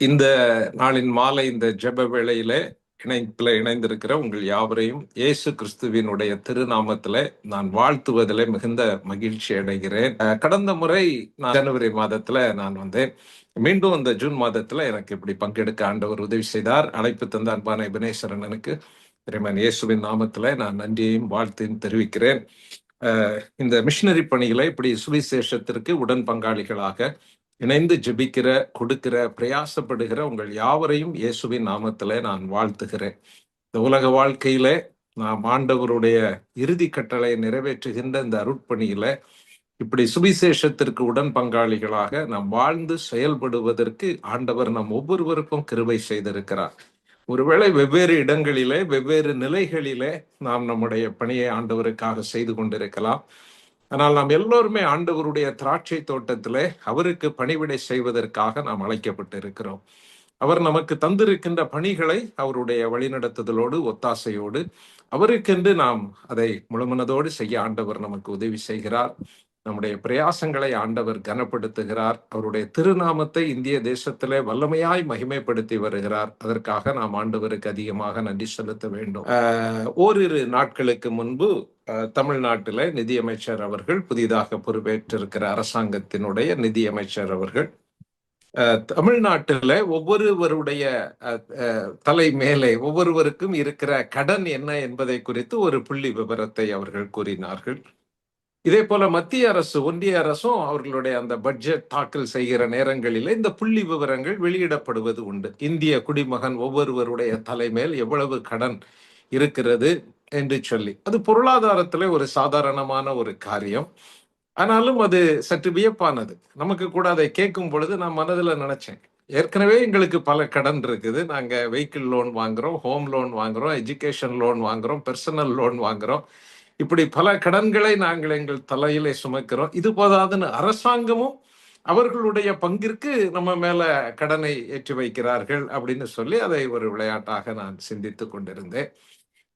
இந்த நாளின் மாலை இந்த ஜெப வேளையிலே இணைந்திருக்கிற உங்கள் யாவரையும் இயேசு கிறிஸ்துவினுடைய திருநாமத்திலே நான் வாழ்த்துவதிலே மிகுந்த மகிழ்ச்சி அடைகிறேன். கடந்த முறை நான் ஜனவரி மாதத்துல நான் வந்தேன். மீண்டும் இந்த ஜூன் மாதத்துல எனக்கு இப்படி பங்கெடுக்க ஆண்டவர் உதவி செய்தார். அழைப்பு தந்த அன்பான எபினேஸ்வரனுக்கு இறைவன் இயேசுவின் நாமத்துல நான் நன்றியையும் வாழ்த்தையும் தெரிவிக்கிறேன். இந்த மிஷினரி பணிகளை இப்படி சுவிசேஷத்திற்கு உடன் பங்காளிகளாக இணைந்து ஜெபிக்கிற, கொடுக்கிற, பிரயாசப்படுகிற உங்கள் யாவரையும் இயேசுவின் நாமத்திலே நான் வாழ்த்துகிறேன். இந்த உலக வாழ்க்கையிலே நாம் ஆண்டவருடைய இறுதி கட்டளை நிறைவேற்றுகின்ற இந்த அருட்பணியில இப்படி சுவிசேஷத்திற்கு உடன் பங்காளிகளாக நாம் வாழ்ந்து செயல்படுவதற்கு ஆண்டவர் நம் ஒவ்வொருவருக்கும் கிருபை செய்திருக்கிறார். ஒருவேளை வெவ்வேறு இடங்களிலே வெவ்வேறு நிலைகளிலே நாம் நம்முடைய பணியை ஆண்டவருக்காக செய்து கொண்டிருக்கலாம். ஆனால் நாம் எல்லோருமே ஆண்டவருடைய திராட்சை தோட்டத்திலே அவருக்கு பணிவிடை செய்வதற்காக நாம் அழைக்கப்பட்டு இருக்கிறோம். அவர் நமக்கு தந்திருக்கின்ற பணிகளை அவருடைய வழிநடத்துதலோடு ஒத்தாசையோடு அவருக்கென்று நாம் அதை முழுமனதோடு செய்ய ஆண்டவர் நமக்கு உதவி செய்கிறார். நம்முடைய பிரயாசங்களை ஆண்டவர் கனப்படுத்துகிறார். அவருடைய திருநாமத்தை இந்திய தேசத்திலே வல்லமையாய் மகிமைப்படுத்தி வருகிறார். அதற்காக நாம் ஆண்டவருக்கு அதிகமாக நன்றி செலுத்த வேண்டும். ஓரிரு நாட்களுக்கு முன்பு தமிழ்நாட்டில் நிதியமைச்சர் அவர்கள் புதிதாக பொறுப்பேற்றிருக்கிற அரசாங்கத்தினுடைய நிதியமைச்சர் அவர்கள் தமிழ்நாட்டில் ஒவ்வொருவருடைய தலை மேலே ஒவ்வொருவருக்கும் இருக்கிற கடன் என்ன என்பதை குறித்து ஒரு புள்ளி விவரத்தை அவர்கள் கூறினார்கள். இதே போல மத்திய அரசு, ஒன்றிய அரசும் அவர்களுடைய அந்த பட்ஜெட் தாக்கல் செய்கிற நேரங்களில் இந்த புள்ளி விவரங்கள் வெளியிடப்படுவது உண்டு. இந்திய குடிமகன் ஒவ்வொருவருடைய தலைமேல் எவ்வளவு கடன் இருக்கிறது என்று சொல்லி. அது பொருளாதாரத்துல ஒரு சாதாரணமான ஒரு காரியம். ஆனாலும் அது சற்று வியப்பானது. நமக்கு கூட அதை கேட்கும் பொழுது நான் மனதில் நினைச்சேன், ஏற்கனவே எங்களுக்கு பல கடன் இருக்குது. நாங்க வெஹிக்கிள் லோன் வாங்குறோம், ஹோம் லோன் வாங்குறோம், எஜுகேஷன் லோன் வாங்குறோம், பர்சனல் லோன் வாங்குறோம். இப்படி பல கடன்களை நாங்கள் எங்கள் தலையிலே சுமக்கிறோம். இது போதாதுன்னு அரசாங்கமும் அவர்களுடைய பங்கிற்கு நம்ம மேல கடனை ஏற்றி வைக்கிறார்கள் அப்படின்னு சொல்லி அதை ஒரு விளையாட்டாக நான் சிந்தித்து கொண்டிருந்தேன்.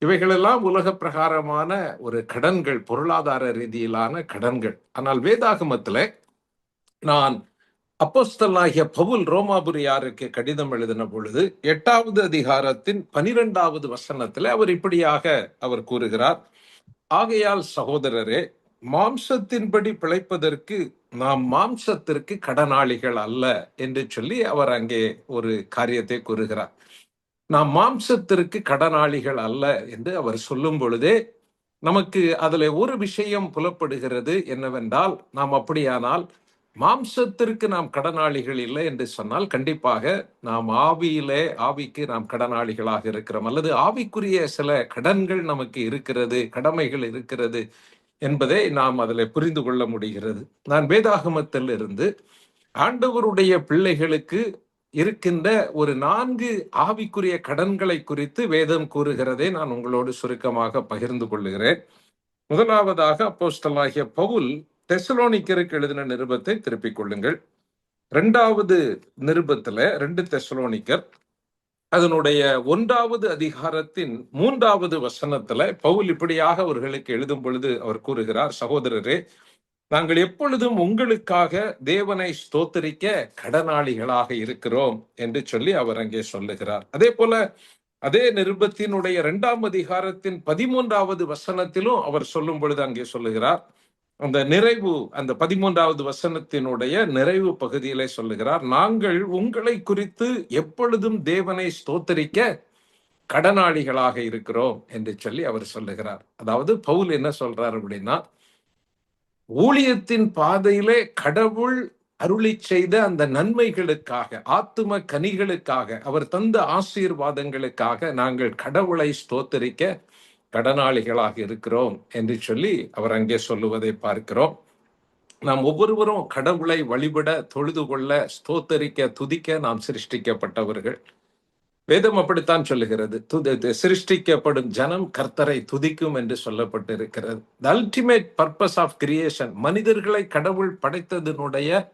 இவைகளெல்லாம் உலக பிரகாரமான ஒரு கடன்கள், பொருளாதார ரீதியிலான கடன்கள். ஆனால் வேதாகமத்துல நான் அப்போஸ்தலனாகிய பவுல் ரோமாபுரியாருக்கு கடிதம் எழுதின பொழுது 8வது அதிகாரத்தின் 12வது வசனத்துல அவர் இப்படியாக அவர் கூறுகிறார், ஆகையால் சகோதரரே, மாம்சத்தின்படி பிழைப்பதற்கு நாம் மாம்சத்திற்கு கடனாளிகள் அல்ல என்று சொல்லி அவர் அங்கே ஒரு காரியத்தை கூறுகிறார். நாம் மாம்சத்திற்கு கடனாளிகள் அல்ல என்று அவர் சொல்லும் பொழுதே நமக்கு அதுல ஒரு விஷயம் புலப்படுகிறது. என்னவென்றால், நாம் அப்படியானால் மாம்சத்திற்கு நாம் கடனாளிகள் இல்லை என்று சொன்னால் கண்டிப்பாக நாம் ஆவிக்கு நாம் கடனாளிகளாக இருக்கிறோம், அல்லது ஆவிக்குரிய சில கடன்கள் நமக்கு இருக்கிறது, கடமைகள் இருக்கிறது என்பதை நாம் அதில் புரிந்து கொள்ள முடிகிறது. நான் வேதாகமத்தில் இருந்து ஆண்டவருடைய பிள்ளைகளுக்கு இருக்கின்ற ஒரு 4 ஆவிக்குரிய கடன்களை குறித்து வேதம் கூறுகிறதை நான் உங்களோடு சுருக்கமாக பகிர்ந்து கொள்ளுகிறேன். முதலாவதாக அப்போஸ்தலனாகிய பவுல் தெசலோனிக்கருக்கு எழுதின நிருபத்தை திருப்பிக் கொள்ளுங்கள். 2வது நிருபத்துல 2 தெசலோனிக்கர் அதனுடைய 1வது அதிகாரத்தின் 3வது வசனத்துல பவுல் இப்படியாக அவர்களுக்கு எழுதும் பொழுது அவர் கூறுகிறார், சகோதரரே, நாங்கள் எப்பொழுதும் உங்களுக்காக தேவனை ஸ்தோத்தரிக்க கடனாளிகளாக இருக்கிறோம் என்று சொல்லி அவர் அங்கே சொல்லுகிறார். அதே போல அதே நிருபத்தினுடைய 2ஆம் அதிகாரத்தின் 13வது வசனத்திலும் அவர் சொல்லும் பொழுது அங்கே சொல்லுகிறார், அந்த நிறைவு, அந்த 13வது வசனத்தினுடைய நிறைவு பகுதியிலே சொல்லுகிறார், நாங்கள் உங்களை குறித்து எப்பொழுதும் தேவனை ஸ்தோத்தரிக்க கடனாளிகளாக இருக்கிறோம் என்று சொல்லி அவர் சொல்லுகிறார். அதாவது பவுல் என்ன சொல்றார் அப்படின்னா, ஊழியத்தின் பாதையிலே கடவுள் அருளி செய்த அந்த நன்மைகளுக்காக, ஆத்தும கனிகளுக்காக, அவர் தந்த ஆசீர்வாதங்களுக்காக நாங்கள் கடவுளை ஸ்தோத்தரிக்க கடனாளிகளாக இருக்கிறோம் என்று சொல்லி அவர் அங்கே சொல்லுவதை பார்க்கிறோம். நாம் ஒவ்வொருவரும் கடவுளை வழிபட, தொழுது கொள்ள, ஸ்தோத்தரிக்க, துதிக்க நாம் சிருஷ்டிக்கப்பட்டவர்கள். வேதம் அப்படித்தான் சொல்லுகிறது, சிருஷ்டிக்கப்படும் ஜனம் கர்த்தரை துதிக்கும் என்று சொல்லப்பட்டிருக்கிறது. The ultimate purpose of creation, மனிதர்களை கடவுள் படைத்ததனுடைய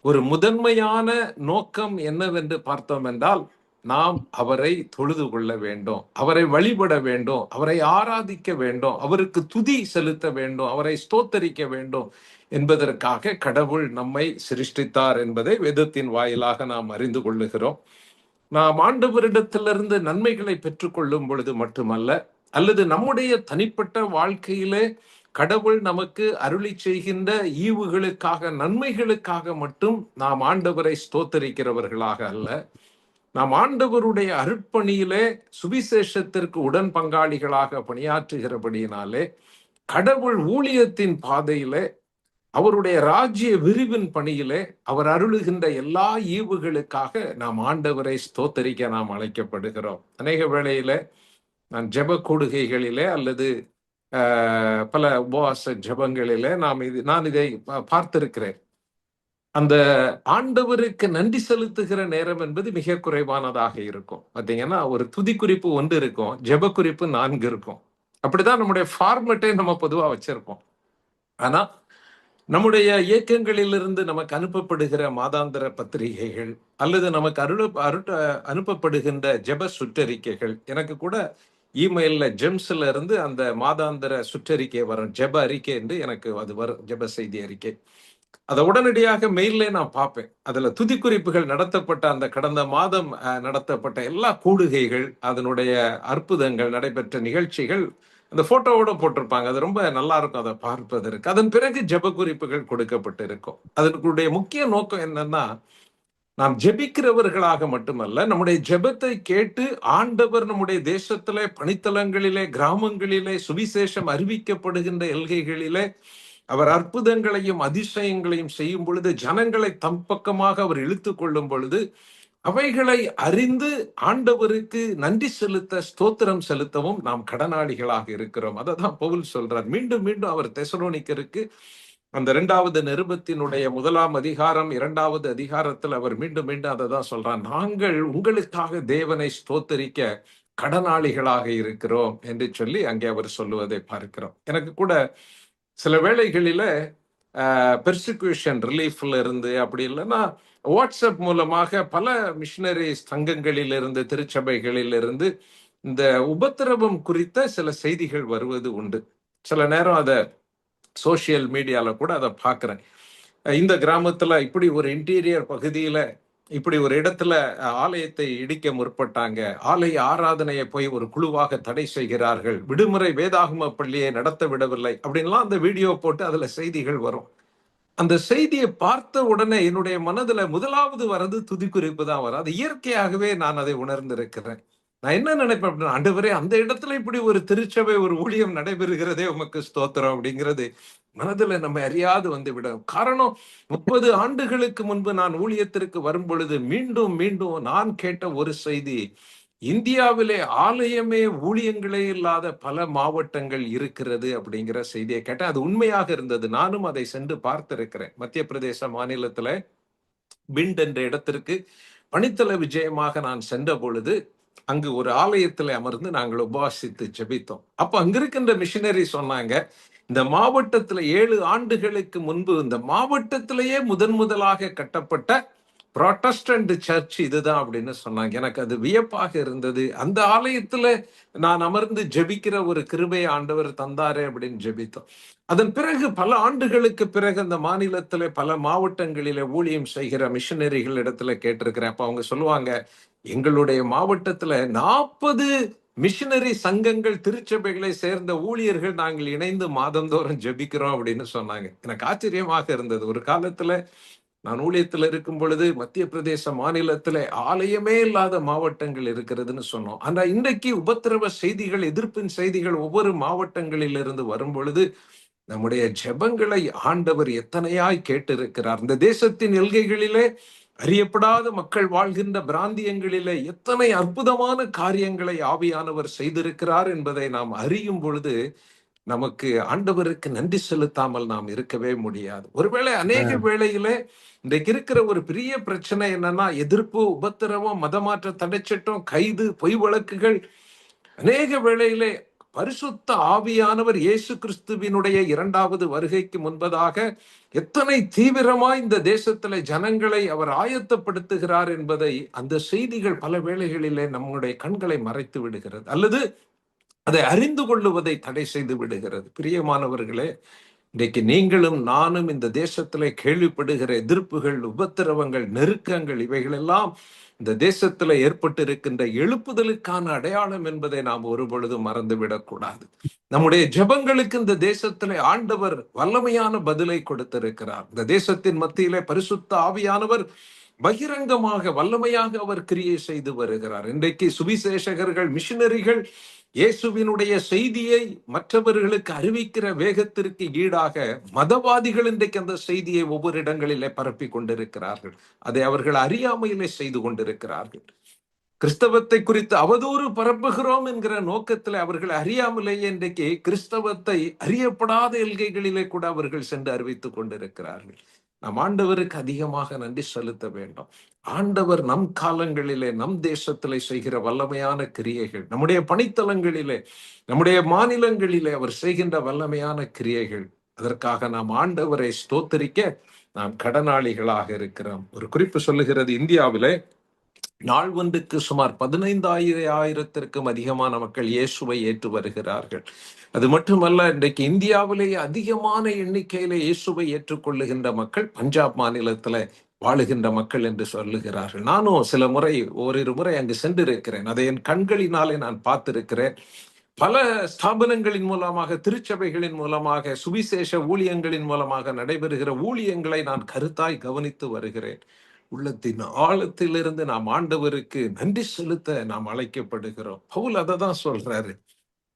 ஒரு முதன்மையான நோக்கம் என்னவென்று பார்த்தோம் என்றால், நாம் அவரை தொழுது கொள்ள வேண்டும், அவரை வழிபட வேண்டும், அவரை ஆராதிக்க வேண்டும், அவருக்கு துதி செலுத்த வேண்டும், அவரை ஸ்தோத்தரிக்க வேண்டும் என்பதற்காக கடவுள் நம்மை சிருஷ்டித்தார் என்பதை வேதத்தின் வாயிலாக நாம் அறிந்து கொள்ளுகிறோம். நாம் ஆண்டவரிடத்திலிருந்து நன்மைகளை பெற்றுக்கொள்ளும் பொழுது மட்டுமல்ல, அல்லது நம்முடைய தனிப்பட்ட வாழ்க்கையிலே கடவுள் நமக்கு அருளி செய்கின்ற ஈவுகளுக்காக, நன்மைகளுக்காக மட்டும் நாம் ஆண்டவரை ஸ்தோத்தரிக்கிறவர்களாக அல்ல, நாம் ஆண்டவருடைய அருட்பணியிலே சுவிசேஷத்திற்கு உடன் பங்காளிகளாக பணியாற்றுகிறபடியினாலே கடவுள் ஊழியத்தின் பாதையிலே, அவருடைய ராஜ்ய விரிவின் பணியிலே அவர் அருளுகின்ற எல்லா ஈவுகளுக்காக நாம் ஆண்டவரை ஸ்தோத்தரிக்க நாம் அழைக்கப்படுகிறோம். அநேக வேளையில நான் ஜெப கூடுகைகளிலே அல்லது பல உபவாச ஜெபங்களிலே நான் இதை பார்த்திருக்கிறேன். அந்த ஆண்டவருக்கு நன்றி செலுத்துகிற நேரம் என்பது மிக குறைவானதாக இருக்கும். பார்த்தீங்கன்னா, ஒரு துதி குறிப்பு 1 இருக்கும், ஜெப குறிப்பு 4 இருக்கும். அப்படிதான் நம்முடைய ஃபார்மட்டே நம்ம பொதுவா வச்சிருப்போம். ஆனா நம்முடைய இயக்கங்களிலிருந்து நமக்கு அனுப்பப்படுகிற மாதாந்திர பத்திரிகைகள் அல்லது நமக்கு அனுப்பப்படுகின்ற ஜெப சுற்றறிக்கைகள், எனக்கு கூட இமெயில்ல ஜெம்ஸ்ல இருந்து அந்த மாதாந்திர சுற்றறிக்கை வரும், ஜெப அறிக்கை என்று எனக்கு அது வரும், ஜெப செய்தி அறிக்கை. அதை உடனடியாக மெயிலே நான் பார்ப்பேன். அதுல துதி குறிப்புகள் நடத்தப்பட்ட அந்த கடந்த மாதம் நடத்தப்பட்ட எல்லா கூடுகைகள், அதனுடைய அற்புதங்கள், நடைபெற்ற நிகழ்ச்சிகள் அந்த போட்டோவோட போட்டிருப்பாங்க. அது ரொம்ப நல்லா இருக்கும் அதை பார்ப்பதற்கு. அதன் பிறகு ஜெப குறிப்புகள் கொடுக்கப்பட்டு இருக்கும். அதனுடைய முக்கிய நோக்கம் என்னன்னா, நாம் ஜெபிக்கிறவர்களாக மட்டுமல்ல, நம்முடைய ஜெபத்தை கேட்டு ஆண்டவர் நம்முடைய தேசத்திலே, பணித்தலங்களிலே, கிராமங்களிலே, சுவிசேஷம் அறிவிக்கப்படுகின்ற எல்கைகளிலே அவர் அற்புதங்களையும் அதிசயங்களையும் செய்யும் பொழுது, ஜனங்களை தம் பக்கமாக அவர் இழுத்து கொள்ளும் பொழுது, அவைகளை அறிந்து ஆண்டவருக்கு நன்றி செலுத்த, ஸ்தோத்திரம் செலுத்தவும் நாம் கடனாளிகளாக இருக்கிறோம். அததான் பவுல் சொல்றார். மீண்டும் மீண்டும் அவர் தெசலோனிக்கருக்கு அந்த 2வது நிருபத்தினுடைய 1ஆம் அதிகாரம் 2வது அதிகாரத்தில் அவர் மீண்டும் மீண்டும் அதை தான் சொல்றார். நாங்கள் உங்களுக்காக தேவனை ஸ்தோத்தரிக்க கடனாளிகளாக இருக்கிறோம் என்று சொல்லி அங்கே அவர் சொல்லுவதை பார்க்கிறோம். எனக்கு கூட சில வேளைகளில பெர்சிக்யூஷன் ரிலீஃப்ல இருந்து, அப்படி இல்லைன்னா வாட்ஸ்அப் மூலமாக பல மிஷினரி சங்கங்களில் இருந்து, திருச்சபைகளில் இருந்து இந்த உபத்திரவம் குறித்த சில செய்திகள் வருவது உண்டு. சில நேரம் அதை சோசியல் மீடியால கூட அதை பார்க்கிறேன். இந்த கிராமத்துல இப்படி ஒரு இன்டீரியர் பகுதியில இப்படி ஒரு இடத்துல ஆலயத்தை இடிக்க முற்பட்டாங்க, ஆலய ஆராதனையை போய் ஒரு குழுவாக தடை செய்கிறார்கள், விடுமுறை வேதாகம பள்ளியை நடத்த விடவில்லை அப்படின்லாம் அந்த வீடியோ போட்டு அதுல செய்திகள் வரும். அந்த செய்தியை பார்த்த உடனே என்னுடைய மனதுல முதலாவது வர்றது துதி குறிப்பு தான் வரும். அது இயற்கையாகவே நான் அதை உணர்ந்திருக்கிறேன். நான் என்ன நினைப்பேன் அப்படின்னா, ஆண்டவரே, அந்த இடத்துல இப்படி ஒரு திருச்சபை, ஒரு ஊழியம் நடைபெறுகிறதே, உமக்கு ஸ்தோத்திரம் அப்படிங்கிறது மனதுல நம்ம அறியாது வந்து விடும். காரணம், 30 ஆண்டுகளுக்கு முன்பு நான் ஊழியத்திற்கு வரும் பொழுது மீண்டும் மீண்டும் நான் கேட்ட ஒரு செய்தி, இந்தியாவிலே ஆலயமே ஊழியங்களே இல்லாத பல மாவட்டங்கள் இருக்கிறது அப்படிங்கிற செய்தியை கேட்டேன். அது உண்மையாக இருந்தது. நானும் அதை சென்று பார்த்திருக்கிறேன். மத்திய பிரதேச மாநிலத்துல பிண்ட் என்ற இடத்திற்கு பணித்தள விஜயமாக நான் சென்ற பொழுது அங்கு ஒரு ஆலயத்தில் அமர்ந்து நாங்கள் உபவாசித்து ஜெபித்தோம். அப்ப அங்க இருக்கின்ற மிஷினரி சொன்னாங்க, இந்த மாவட்டத்துல 7 ஆண்டுகளுக்கு முன்பு இந்த மாவட்டத்திலேயே முதலாக கட்டப்பட்ட புராட்டஸ்டன்ட் சர்ச் இதுதான் அப்படின்னு சொன்னாங்க. எனக்கு அது வியப்பாக இருந்தது. அந்த ஆலயத்துல நான் அமர்ந்து ஜெபிக்கிற ஒரு கிருபையை ஆண்டவர் தந்தாரே அப்படின்னு ஜெபித்தோம். அதன் பிறகு பல ஆண்டுகளுக்கு பிறகு அந்த மாநிலத்திலே பல மாவட்டங்களிலே ஊழியம் செய்கிற மிஷனரிகள் இடத்துல கேட்டிருக்கிறேன். அப்ப அவங்க சொல்லுவாங்க, எங்களுடைய மாவட்டத்துல 40 மிஷனரி சங்கங்கள், திருச்சபைகளை சேர்ந்த ஊழியர்கள் நாங்கள் இணைந்து மாதந்தோறும் ஜெபிக்கிறோம் அப்படின்னு சொன்னாங்க. எனக்கு ஆச்சரியமாக இருந்தது. ஒரு காலத்துல நான் ஊழியத்தில் இருக்கும் பொழுது மத்திய பிரதேச மாநிலத்துல ஆலயமே இல்லாத மாவட்டங்கள் இருக்கிறதுன்னு சொன்னோம். ஆனா இன்றைக்கு உபத்திரவ செய்திகள், எதிர்ப்பின் செய்திகள் ஒவ்வொரு மாவட்டங்களில் இருந்து வரும் பொழுது நம்முடைய ஜெபங்களை ஆண்டவர் எத்தனையாய் கேட்டிருக்கிறார். இந்த தேசத்தின் எல்கைகளிலே அறியப்படாத மக்கள் வாழ்கின்ற பிராந்தியங்களிலே எத்தனை அற்புதமான காரியங்களை ஆவியானவர் செய்திருக்கிறார் என்பதை நாம் அறியும் பொழுது நமக்கு ஆண்டவருக்கு நன்றி செலுத்தாமல் நாம் இருக்கவே முடியாது. ஒருவேளை அநேக வேளையிலே இன்றைக்கு இருக்கிற ஒரு பெரிய பிரச்சனை என்னன்னா, எதிர்ப்பு, உபத்திரவம், மதமாற்ற தடைச்சட்டம், கைது, பொய் வழக்குகள். அநேக வேளையிலே பரிசுத்த ஆவியானவர் இயேசு கிறிஸ்துவினுடைய இரண்டாவது வருகைக்கு முன்பதாக எத்தனை தீவிரமாய் இந்த தேசத்திலே ஜனங்களை அவர் ஆயத்தப்படுத்துகிறார் என்பதை அந்த செய்திகள் பல வேளைகளிலே நம்முடைய கண்களை மறைத்து விடுகிறது, அல்லது அதை அறிந்து கொள்ளுவதை தடை செய்து விடுகிறது. பிரியமானவர்களே, இன்றைக்கு நீங்களும் நானும் இந்த தேசத்திலே கேள்விப்படுகிற எதிர்ப்புகள், உபத்திரவங்கள், நெருக்கங்கள், இவைகளெல்லாம் இந்த தேசத்துல ஏற்பட்டிருக்கின்ற எழுப்புதலுக்கான அடையாளம் என்பதை நாம் ஒரு பொழுதும் மறந்துவிடக் கூடாது. நம்முடைய ஜெபங்களுக்கு இந்த தேசத்திலே ஆண்டவர் வல்லமையான பதிலை கொடுத்திருக்கிறார். இந்த தேசத்தின் மத்தியிலே பரிசுத்த ஆவியானவர் பகிரங்கமாக வல்லமையாக அவர் கிரியை செய்து வருகிறார். இன்றைக்கு சுவிசேஷகர்கள், மிஷினரிகள் இயேசுவினுடைய செய்தியை மற்றவர்களுக்கு அறிவிக்கிற வேகத்திற்கு ஈடாக மதவாதிகள் இன்றைக்கு அந்த செய்தியை ஒவ்வொரு இடங்களிலே பரப்பி கொண்டிருக்கிறார்கள். அதை அவர்கள் அறியாமையிலே செய்து கொண்டிருக்கிறார்கள். கிறிஸ்தவத்தை குறித்து அவதூறு பரப்புகிறோம் என்கிற நோக்கத்தில் அவர்கள் அறியாமலேயே இன்றைக்கு கிறிஸ்தவத்தை அறியப்படாத எல்கைகளிலே கூட அவர்கள் சென்று அறிவித்துக் கொண்டிருக்கிறார்கள். நாம் ஆண்டவருக்கு அதிகமாக நன்றி செலுத்த வேண்டும். ஆண்டவர் நம் காலங்களிலே நம் தேசத்திலே செய்கிற வல்லமையான கிரியைகள், நம்முடைய பணித்தலங்களிலே, நம்முடைய மாநிலங்களிலே அவர் செய்கின்ற வல்லமையான கிரியைகள், அதற்காக நாம் ஆண்டவரை ஸ்தோத்தரிக்க நாம் கடனாளிகளாக இருக்கிறோம். ஒரு குறிப்பு சொல்லுகிறது, இந்தியாவிலே நாள் ஒன்றுக்கு சுமார் 15,000 அதிகமான மக்கள் இயேசுவை ஏற்று வருகிறார்கள். அது மட்டுமல்ல, இன்றைக்கு இந்தியாவிலேயே அதிகமான எண்ணிக்கையில இயேசுவை ஏற்றுக்கொள்ளுகின்ற மக்கள் பஞ்சாப் மாநிலத்துல வாழுகின்ற மக்கள் என்று சொல்லுகிறார்கள். நானும் சில முறை, ஓரிரு முறை அங்கு சென்றிருக்கிறேன். அதை என் கண்களினாலே நான் பார்த்திருக்கிறேன். பல ஸ்தாபனங்களின் மூலமாக, திருச்சபைகளின் மூலமாக, சுவிசேஷ ஊழியங்களின் மூலமாக நடைபெறுகிற ஊழியங்களை நான் கருத்தாய் கவனித்து வருகிறேன். உள்ளத்தின் ஆழத்திலிருந்து நாம் ஆண்டவருக்கு நன்றி செலுத்த நாம் அழைக்கப்படுகிறோம். பவுல் அதை தான் சொல்றாரு.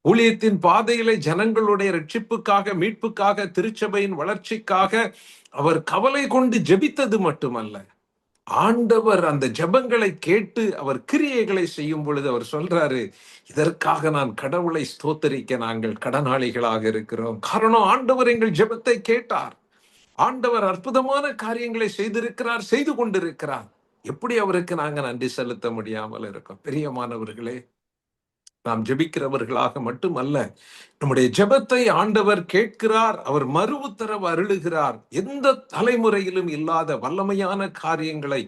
ஊழியத்தின் பாதையிலே ஜனங்களுடைய ரட்சிப்புக்காக, மீட்புக்காக, திருச்சபையின் வளர்ச்சிக்காக அவர் கவலை கொண்டு ஜெபித்தது மட்டுமல்ல, ஆண்டவர் அந்த ஜெபங்களை கேட்டு அவர் கிரியைகளை செய்யும் பொழுது அவர் சொல்றாரு, இதற்காக நான் கடவுளை ஸ்தோத்தரிக்க நாங்கள் கடனாளிகளாக இருக்கிறோம். காரணம், ஆண்டவர் எங்கள் ஜெபத்தை கேட்டார். ஆண்டவர் அற்புதமான காரியங்களை செய்திருக்கிறார், செய்து கொண்டிருக்கிறார். எப்படி அவருக்கு நாங்க நன்றி செலுத்த முடியாமல் இருக்கோம்? பிரியமானவர்களே, நாம் ஜெபிக்கிறவர்களாக மட்டுமல்ல, நம்முடைய ஜெபத்தை ஆண்டவர் கேட்கிறார், அவர் மறு உத்தரவு அருளுகிறார். எந்த தலைமுறையிலும் இல்லாத வல்லமையான காரியங்களை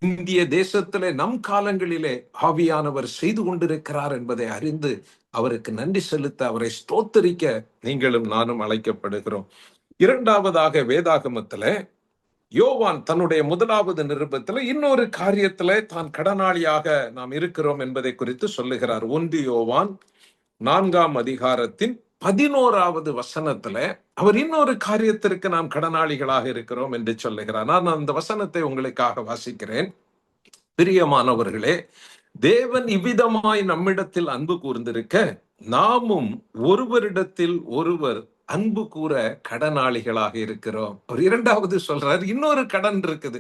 இந்திய தேசத்திலே நம் காலங்களிலே ஆவியானவர் செய்து கொண்டிருக்கிறார் என்பதை அறிந்து அவருக்கு நன்றி செலுத்த, அவரை ஸ்தோத்தரிக்க நீங்களும் நானும் அழைக்கப்படுகிறோம். இரண்டாவதாக, வேதாகமத்துல யோவான் தன்னுடைய முதலாவது நிருபத்துல இன்னொரு காரியத்துல தான் கடனாளியாக நாம் இருக்கிறோம் என்பதை குறித்து சொல்லுகிறார். 1 யோவான் 4ஆம் அதிகாரத்தின் 11வது வசனத்துல அவர் இன்னொரு காரியத்திற்கு நாம் கடனாளிகளாக இருக்கிறோம் என்று சொல்லுகிறார். நான் அந்த வசனத்தை உங்களுக்காக வாசிக்கிறேன். பிரியமானவர்களே, தேவன் இவ்விதமாய் நம்மிடத்தில் அன்பு கூர்ந்திருக்க, நாமும் ஒருவரிடத்தில் ஒருவர் அன்பு கூற கடனாளிகளாக இருக்கிறோம். அவர் இரண்டாவது சொல்றார், இன்னொரு கடன் இருக்குது.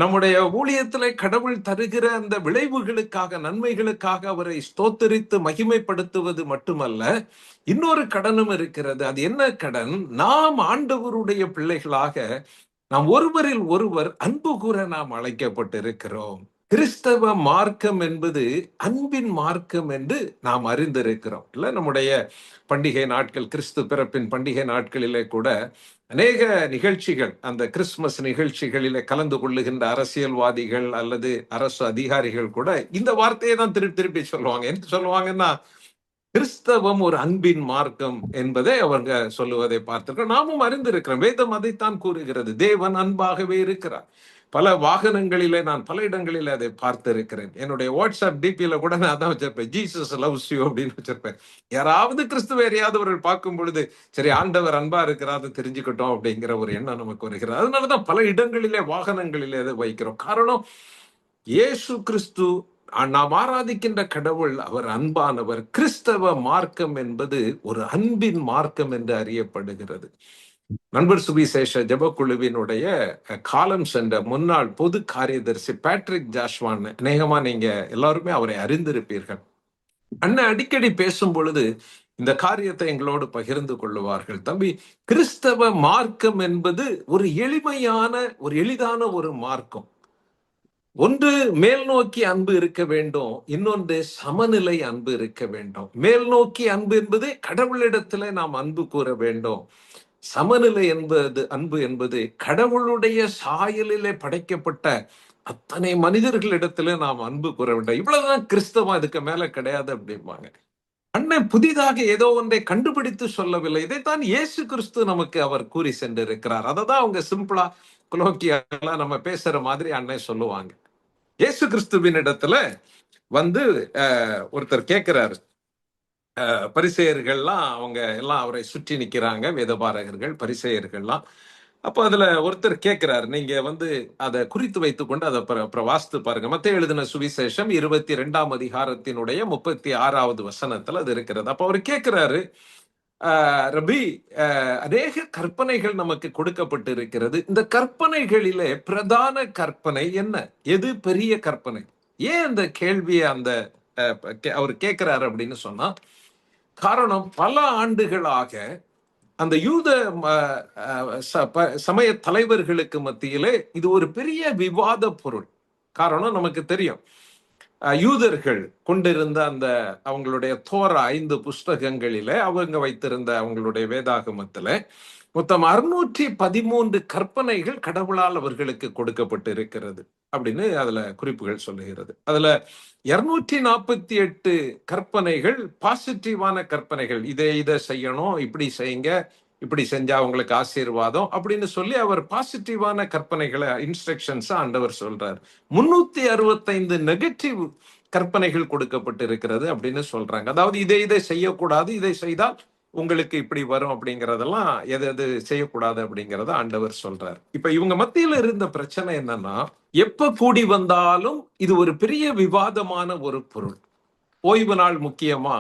நம்முடைய ஊழியத்திலே கடவுள் தருகிற அந்த விளைவுகளுக்காக, நன்மைகளுக்காக அவரை ஸ்தோத்தரித்து மகிமைப்படுத்துவது மட்டுமல்ல, இன்னொரு கடனும் இருக்கிறது. அது என்ன கடன்? நாம் ஆண்டவருடைய பிள்ளைகளாக நாம் ஒருவரில் ஒருவர் அன்பு கூற நாம் அழைக்கப்பட்டிருக்கிறோம். கிறிஸ்தவ மார்க்கம் என்பது அன்பின் மார்க்கம் என்று நாம் அறிந்திருக்கிறோம். இல்ல, நம்முடைய பண்டிகை நாட்கள், கிறிஸ்து பிறப்பின் பண்டிகை நாட்களிலே கூட அநேக நிகழ்ச்சிகள், அந்த கிறிஸ்துமஸ் நிகழ்ச்சிகளிலே கலந்து கொள்ளுகின்ற அரசியல்வாதிகள் அல்லது அரசு அதிகாரிகள் கூட இந்த வார்த்தையை தான் திருப்பி திருப்பி சொல்லுவாங்க. என்ன சொல்லுவாங்கன்னா, கிறிஸ்தவம் ஒரு அன்பின் மார்க்கம் என்பதை அவங்க சொல்லுவதை பார்த்திருக்கிறோம். நாமும் அறிந்திருக்கிறோம். வேதம் அதைத்தான் கூறுகிறது. தேவன் அன்பாகவே இருக்கிறார். பல வாகனங்களிலே நான் பல இடங்களிலே அதை பார்த்திருக்கிறேன். என்னுடைய வாட்ஸ்அப் டிபியில கூட நான் தான் வச்சிருப்பேன், ஜீசஸ் லவ்ஸ் யூ அப்படின்னு வச்சிருப்பேன். யாராவது கிறிஸ்துவ எரியாதவர்கள் பார்க்கும் பொழுது, சரி, ஆண்டவர் அன்பா இருக்கிறாரு தெரிஞ்சுக்கிட்டோம் அப்படிங்கிற ஒரு எண்ணம் நமக்கு வருகிறது. அதனாலதான் பல இடங்களிலே வாகனங்களிலே அதை வைக்கிறோம். காரணம், இயேசு கிறிஸ்து, நாம் ஆராதிக்கின்ற கடவுள், அவர் அன்பானவர். கிறிஸ்தவ மார்க்கம் என்பது ஒரு அன்பின் மார்க்கம் என்று அறியப்படுகிறது. நண்பர் சுவிசேஷ ஜெபக்குழுவினுடைய காலம் சென்ற முன்னாள் பொது காரியதர்சி பேட்ரிக் ஜாஷ்வான், அநேகமா நீங்க எல்லாருமே அவரை அறிந்திருப்பீர்கள். அண்ணன் அடிக்கடி பேசும் பொழுது இந்த காரியத்தை எங்களோடு பகிர்ந்து கொள்ளுவார்கள். தம்பி, கிறிஸ்தவ மார்க்கம் என்பது ஒரு எளிமையான, ஒரு எளிதான ஒரு மார்க்கம். ஒன்று மேல் நோக்கி அன்பு இருக்க வேண்டும், இன்னொன்று சமநிலை அன்பு இருக்க வேண்டும். மேல் நோக்கி அன்பு என்பது கடவுளிடத்துல நாம் அன்பு கூற வேண்டும். சமநிலை என்பது அன்பு என்பது கடவுளுடைய சாயலிலே படைக்கப்பட்ட அத்தனை மனிதர்களிடத்துல நாம் அன்பு கூற வேண்டும். இவ்வளவுதான் கிறிஸ்தவம், இதுக்கு மேல கிடையாது அப்படிம்பாங்க. அண்ணன் புதிதாக ஏதோ ஒன்றை கண்டுபிடித்து சொல்லவில்லை. இதைத்தான் இயேசு கிறிஸ்து நமக்கு அவர் கூறி சென்றிருக்கிறார். அதை தான் அவங்க சிம்பிளா குலோக்கியலா நம்ம பேசுற மாதிரி அண்ணன் சொல்லுவாங்க. இயேசு கிறிஸ்துவின் இடத்துல வந்து ஒருத்தர் கேட்கிறாரு. பரிசேயர்கள்லாம் அவங்க எல்லாம் அவரை சுற்றி நிக்கிறாங்க, வேதபாரகர்கள் பரிசேயர்கள்லாம். அப்ப அதுல ஒருத்தர் கேட்கிறாரு, நீங்க வந்து அதை குறித்து வைத்துக்கொண்டு அதை அப்புறம் வாசித்து பாருங்க. மத்தேயு எழுதின சுவிசேஷம் 22ஆம் அதிகாரத்தினுடைய 36வது வசனத்துல அது இருக்கிறது. அப்ப அவர் கேட்கிறாரு, ரபி, அநேக கற்பனைகள் நமக்கு கொடுக்கப்பட்டு இருக்கிறது. இந்த கற்பனைகளிலே பிரதான கற்பனை என்ன? எது பெரிய கற்பனை? ஏன் அந்த கேள்வியை அந்த அவர் கேட்கிறாரு அப்படின்னு சொன்னா, காரணம் பல ஆண்டுகளாக அந்த யூத சமய தலைவர்களுக்கு மத்தியிலே இது ஒரு பெரிய விவாத பொருள். காரணம் நமக்கு தெரியும், யூதர்கள் கொண்டிருந்த அந்த அவங்களுடைய தோரா 5 புஸ்தகங்களில அவங்க வைத்திருந்த அவங்களுடைய வேதாகமத்துல மொத்தம் 613 கற்பனைகள் கடவுளால் அவர்களுக்கு கொடுக்கப்பட்டு இருக்கிறது அப்படின்னு அதுல குறிப்புகள் சொல்லுகிறது. அதுல 248 கற்பனைகள் பாசிட்டிவான கற்பனைகள், இதை செய்யணும், இப்படி செய்யுங்க, இப்படி செஞ்சா அவங்களுக்கு ஆசீர்வாதம் அப்படின்னு சொல்லி அவர் பாசிட்டிவான கற்பனைகளை இன்ஸ்ட்ரக்ஷன்ஸ் ஆண்டவர் சொல்றார். 365 நெகட்டிவ் கற்பனைகள் கொடுக்கப்பட்டு இருக்கிறது அப்படின்னு சொல்றாங்க. அதாவது இதை செய்யக்கூடாது, இதை செய்தால் உங்களுக்கு இப்படி வரும் அப்படிங்கறதெல்லாம் எது எது செய்யக்கூடாது அப்படிங்கறத ஆண்டவர் சொல்றார். இப்ப இவங்க மத்தியில இருந்த பிரச்சனை என்னன்னா, எப்ப கூடி வந்தாலும் இது ஒரு பெரிய விவாதமான ஒரு பொருள். ஓய்வு நாள் முக்கியமா,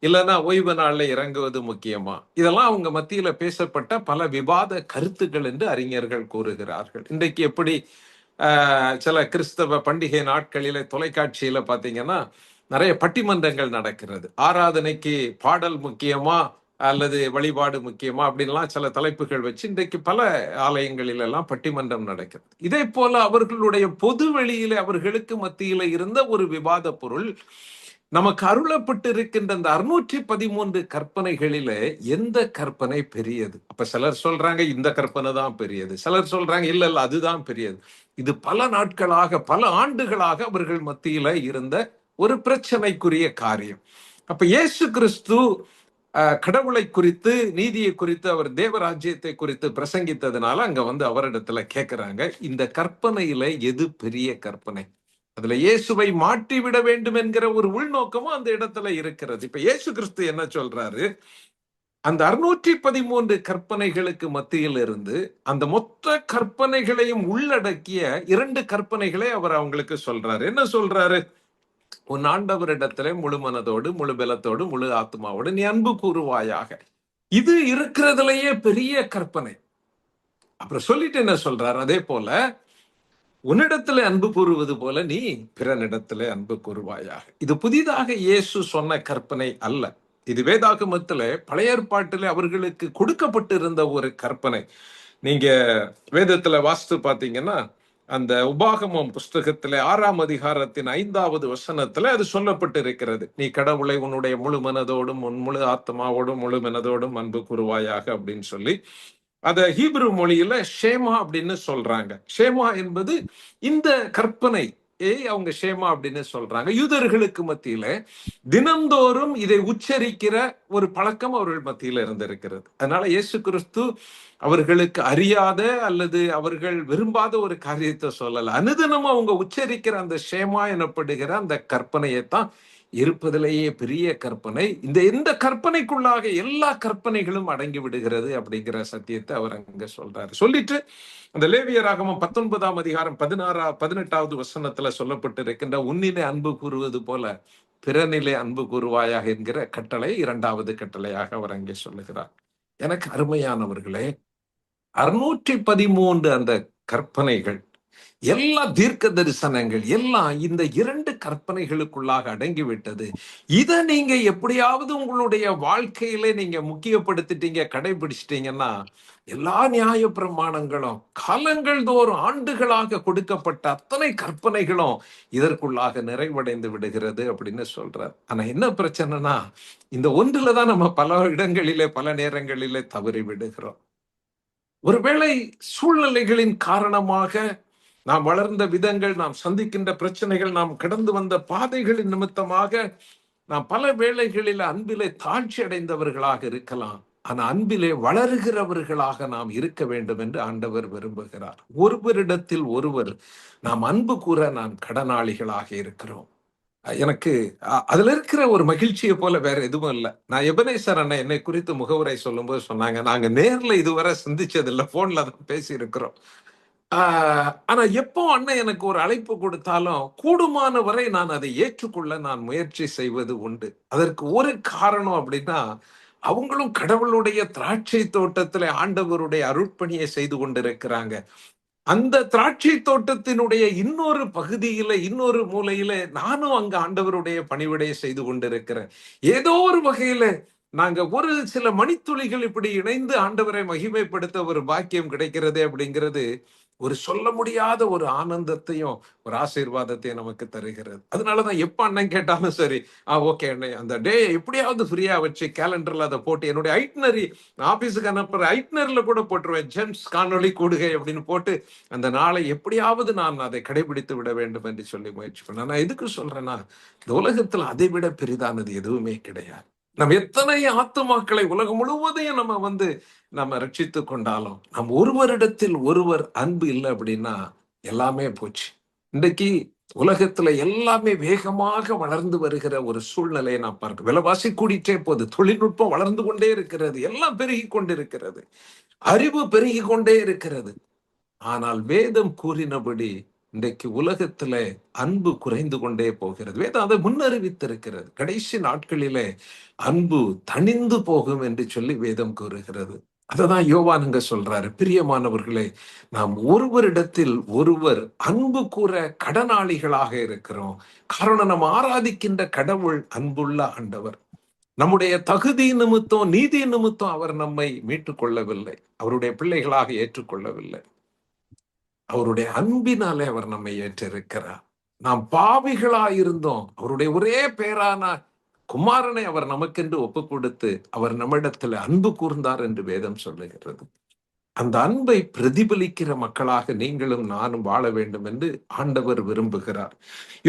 இல்லைன்னா ஓய்வு நாள்ல இறங்குவது முக்கியமா? இதெல்லாம் அவங்க மத்தியில பேசப்பட்ட பல விவாத கருத்துக்கள் என்று அறிஞர்கள் கூறுகிறார்கள். இன்றைக்கு எப்படி சில கிறிஸ்தவ பண்டிகை நாட்களில தொலைக்காட்சியில பாத்தீங்கன்னா நிறைய பட்டிமன்றங்கள் நடக்கிறது. ஆராதனைக்கு பாடல் முக்கியமா அல்லது வழிபாடு முக்கியமா அப்படின்லாம் சில தலைப்புகள் வச்சு இன்றைக்கு பல ஆலயங்களில் எல்லாம் பட்டிமன்றம் நடக்கிறது. இதே போல அவர்களுடைய பொது வெளியில அவர்களுக்கு மத்தியில இருந்த ஒரு விவாத பொருள், நமக்கு அருளப்பட்டு இருக்கின்ற அந்த 613 கற்பனைகளில எந்த கற்பனை பெரியது? அப்ப சிலர் சொல்றாங்க இந்த கற்பனை தான் பெரியது, சிலர் சொல்றாங்க இல்ல இல்ல அதுதான் பெரியது. இது பல நாட்களாக பல ஆண்டுகளாக அவர்கள் மத்தியில இருந்த ஒரு பிரச்சனைக்குரிய காரியம். அப்ப இயேசு கிறிஸ்து கடவுளை குறித்து, நீதியை குறித்து, அவர் தேவராஜ்யத்தை குறித்து பிரசங்கித்ததுனால அங்க வந்து அவரிடத்துல கேட்கிறாங்க, இந்த கற்பனையில எது பெரிய கற்பனை? அதுல இயேசுவை மாற்றி விட வேண்டும் என்கிற ஒரு உள்நோக்கமும் அந்த இடத்துல இருக்கிறது. இப்ப இயேசு கிறிஸ்து என்ன சொல்றாரு, அந்த 613 கற்பனைகளுக்கு மத்தியில் இருந்து அந்த மொத்த கற்பனைகளையும் உள்ளடக்கிய 2 கற்பனைகளை அவர் அவங்களுக்கு சொல்றாரு. என்ன சொல்றாரு? உன் ஆண்டவரிடத்துல முழு மனதோடு, முழு பலத்தோடு, முழு ஆத்மாவோடு நீ அன்பு கூறுவாயாக. இது இருக்கிறதுலயே பெரிய கற்பனை. அப்புறம் சொல்லிட்டு என்ன சொல்றாரு, அதே போல உன்னிடத்துல அன்பு கூறுவது போல நீ பிறனிடத்துல அன்பு கூறுவாயாக. இது புதிதாக இயேசு சொன்ன கற்பனை அல்ல. இது வேதாகமத்துல பழைய ஏற்பாட்டிலே அவர்களுக்கு கொடுக்கப்பட்டிருந்த ஒரு கற்பனை. நீங்க வேதத்துல வாசித்து பாத்தீங்கன்னா, அந்த உபாகமம் புஸ்தகத்திலே 6ஆம் அதிகாரத்தின் 5வது வசனத்துல அது சொல்லப்பட்டு இருக்கிறது. நீ கடவுளை உன்னுடைய முழு மனதோடும் உன் முழு ஆத்மாவோடும் முழு மனதோடும் அன்பு கூறுவாயாக அப்படின்னு சொல்லி, அத ஹீப்ரு மொழியில ஷேமா அப்படின்னு சொல்றாங்க. ஷேமா என்பது இந்த கற்பனை அவங்க ஷேமா அப்படின்னு சொல்றாங்க. யூதர்களுக்கு மத்தியில தினந்தோறும் இதை உச்சரிக்கிற ஒரு பழக்கம் அவர்கள் மத்தியில இருந்திருக்கிறது. அதனால இயேசு கிறிஸ்து அவர்களுக்கு அறியாத அல்லது அவர்கள் விரும்பாத ஒரு காரியத்தை சொல்லல. அனுதினமும் அவங்க உச்சரிக்கிற அந்த ஷேமா எனப்படுகிற அந்த கற்பனையைத்தான் இருப்பதிலேயே பெரிய கற்பனை. இந்த கற்பனைக்குள்ளாக எல்லா கற்பனைகளும் அடங்கி விடுகிறது அப்படிங்கிற சத்தியத்தை அவர் அங்க சொல்றாரு. சொல்லிட்டு அந்த லேவியராகமம் 19ஆம் அதிகாரம் 18வது வசனத்துல சொல்லப்பட்டு இருக்கின்ற உன்னிலே அன்பு கூறுவது போல பிறனிலே அன்பு கூறுவாயாக என்கிற கட்டளை 2வது கட்டளையாக அவர் அங்கே சொல்லுகிறார். எனக்கு அருமையானவர்களே, 613 அந்த கற்பனைகள் எல்லா தீர்க்க தரிசனங்கள் எல்லாம் இந்த 2 கற்பனைகளுக்குள்ளாக அடங்கிவிட்டது. இதை நீங்க எப்படியாவது உங்களுடைய வாழ்க்கையில நீங்க முக்கியப்படுத்திட்டீங்க, கடைபிடிச்சிட்டீங்கன்னா, எல்லா நியாய பிரமாணங்களும் காலங்கள் தோறும் ஆண்டுகளாக கொடுக்கப்பட்ட அத்தனை கற்பனைகளும் இதற்குள்ளாக நிறைவடைந்து விடுகிறது அப்படின்னு சொல்றார். ஆனா என்ன பிரச்சனைனா, இந்த ஒன்றுலதான் நம்ம பல இடங்களிலே பல நேரங்களிலே தவறி விடுகிறோம். ஒருவேளை சூழ்நிலைகளின் காரணமாக நாம் வளர்ந்த விதங்கள், நாம் சந்திக்கின்ற பிரச்சனைகள், நாம் கடந்து வந்த பாதைகளின் நிமித்தமாக நாம் பல வேளைகளில் அன்பிலே தாழ்ச்சி அடைந்தவர்களாக இருக்கலாம். ஆனா அன்பிலே வளருகிறவர்களாக நாம் இருக்க வேண்டும் என்று ஆண்டவர் விரும்புகிறார். ஒருவரிடத்தில் ஒருவர் நாம் அன்பு கூற நாம் கடனாளிகளாக இருக்கிறோம். எனக்கு அதுல இருக்கிற ஒரு மகிழ்ச்சியை போல வேற எதுவும் இல்லை. நான் எபனேசர் அண்ணன் என்னை குறித்து முகவுரை சொல்லும்போது சொன்னாங்க, நாங்க நேர்ல இதுவரை சிந்திச்சது இல்லை, போன்ல தான் பேசி இருக்கிறோம். ஆனா எப்போ அண்ணன் எனக்கு ஒரு அழைப்பு கொடுத்தாலும் கூடுமான வரை நான் அதை ஏற்றுக்கொள்ள நான் முயற்சி செய்வது உண்டு. அதற்கு ஒரு காரணம் அப்படின்னா, அவங்களும் கடவுளுடைய திராட்சை தோட்டத்துல ஆண்டவருடைய அருட்பணியை செய்து கொண்டிருக்கிறாங்க. அந்த திராட்சை தோட்டத்தினுடைய இன்னொரு பகுதியில, இன்னொரு மூலையில நானும் அங்க ஆண்டவருடைய பணிவிடையை செய்து கொண்டிருக்கிறேன். ஏதோ ஒரு வகையில நாங்க ஒரு சில மணித்துளிகள் இப்படி இணைந்து ஆண்டவரை மகிமைப்படுத்த ஒரு பாக்கியம் கிடைக்கிறது அப்படிங்கிறது ஒரு சொல்ல முடியாத ஒரு ஆனந்தத்தையும் ஒரு ஆசீர்வாதத்தையும் நமக்கு தருகிறது. அதனாலதான் எப்ப அண்ணன் கேட்டாலும் சரி, ஓகே அண்ணன், அந்த டே எப்படியாவது ஃப்ரீயா வச்சு கேலண்டர்ல அதை போட்டு என்னுடைய ஐட்னரி ஆபீஸுக்கு அனுப்புற ஐட்னர்ல கூட போட்டுருவேன், ஜெம்ஸ் காணொலி கூடுகை அப்படின்னு போட்டு அந்த நாளை எப்படியாவது நான் அதை கடைபிடித்து விட வேண்டும் என்று சொல்லி முயற்சி பண்ணேன். நான் எதுக்கு சொல்றேன்னா, இந்த உலகத்துல அதை விட பெரிதானது எதுவுமே கிடையாது. நம்ம எத்தனை ஆத்துமாக்களை உலகம் முழுவதையும் நம்ம ரட்சித்து கொண்டாலும் நம் ஒருவரிடத்தில் ஒருவர் அன்பு இல்லை அப்படின்னா எல்லாமே போச்சு. இன்றைக்கு உலகத்துல எல்லாமே வேகமாக வளர்ந்து வருகிற ஒரு சூழ்நிலையை நான் பார்க்க, விலைவாசி கூடிட்டே போகுது, தொழில்நுட்பம் வளர்ந்து கொண்டே இருக்கிறது, எல்லாம் பெருகி கொண்டிருக்கிறது, அறிவு பெருகி கொண்டே இருக்கிறது. ஆனால் வேதம் கூறினபடி இன்றைக்கு உலகத்துல அன்பு குறைந்து கொண்டே போகிறது. வேதம் அதை முன்னறிவித்திருக்கிறது. கடைசி நாட்களிலே அன்பு தணிந்து போகும் என்று சொல்லி வேதம் கூறுகிறது. அததான் யோவான் சொல்றாரு, பிரியமானவர்களே, நாம் ஒருவரிடத்தில் ஒருவர் அன்பு கூற கடனாளிகளாக இருக்கிறோம். காரணம், நாம் ஆராதிக்கின்ற கடவுள் அன்புள்ள ஆண்டவர். நம்முடைய தகுதி நிமித்தம், நீதி நிமித்தம் அவர் நம்மை மீட்டுக் கொள்ளவில்லை, அவருடைய பிள்ளைகளாக ஏற்றுக்கொள்ளவில்லை. அவருடைய அன்பினாலே அவர் நம்மை ஏற்றிருக்கிறார். நாம் பாவிகளாயிருந்தோம், அவருடைய ஒரே பேரான குமாரனை அவர் நமக்கென்று ஒப்பு கொடுத்து அவர் நம்மிடத்தில் அன்பு கூர்ந்தார் என்று வேதம் சொல்லுகிறது. அந்த அன்பை பிரதிபலிக்கிற மக்களாக நீங்களும் நானும் வாழ வேண்டும் என்று ஆண்டவர் விரும்புகிறார்.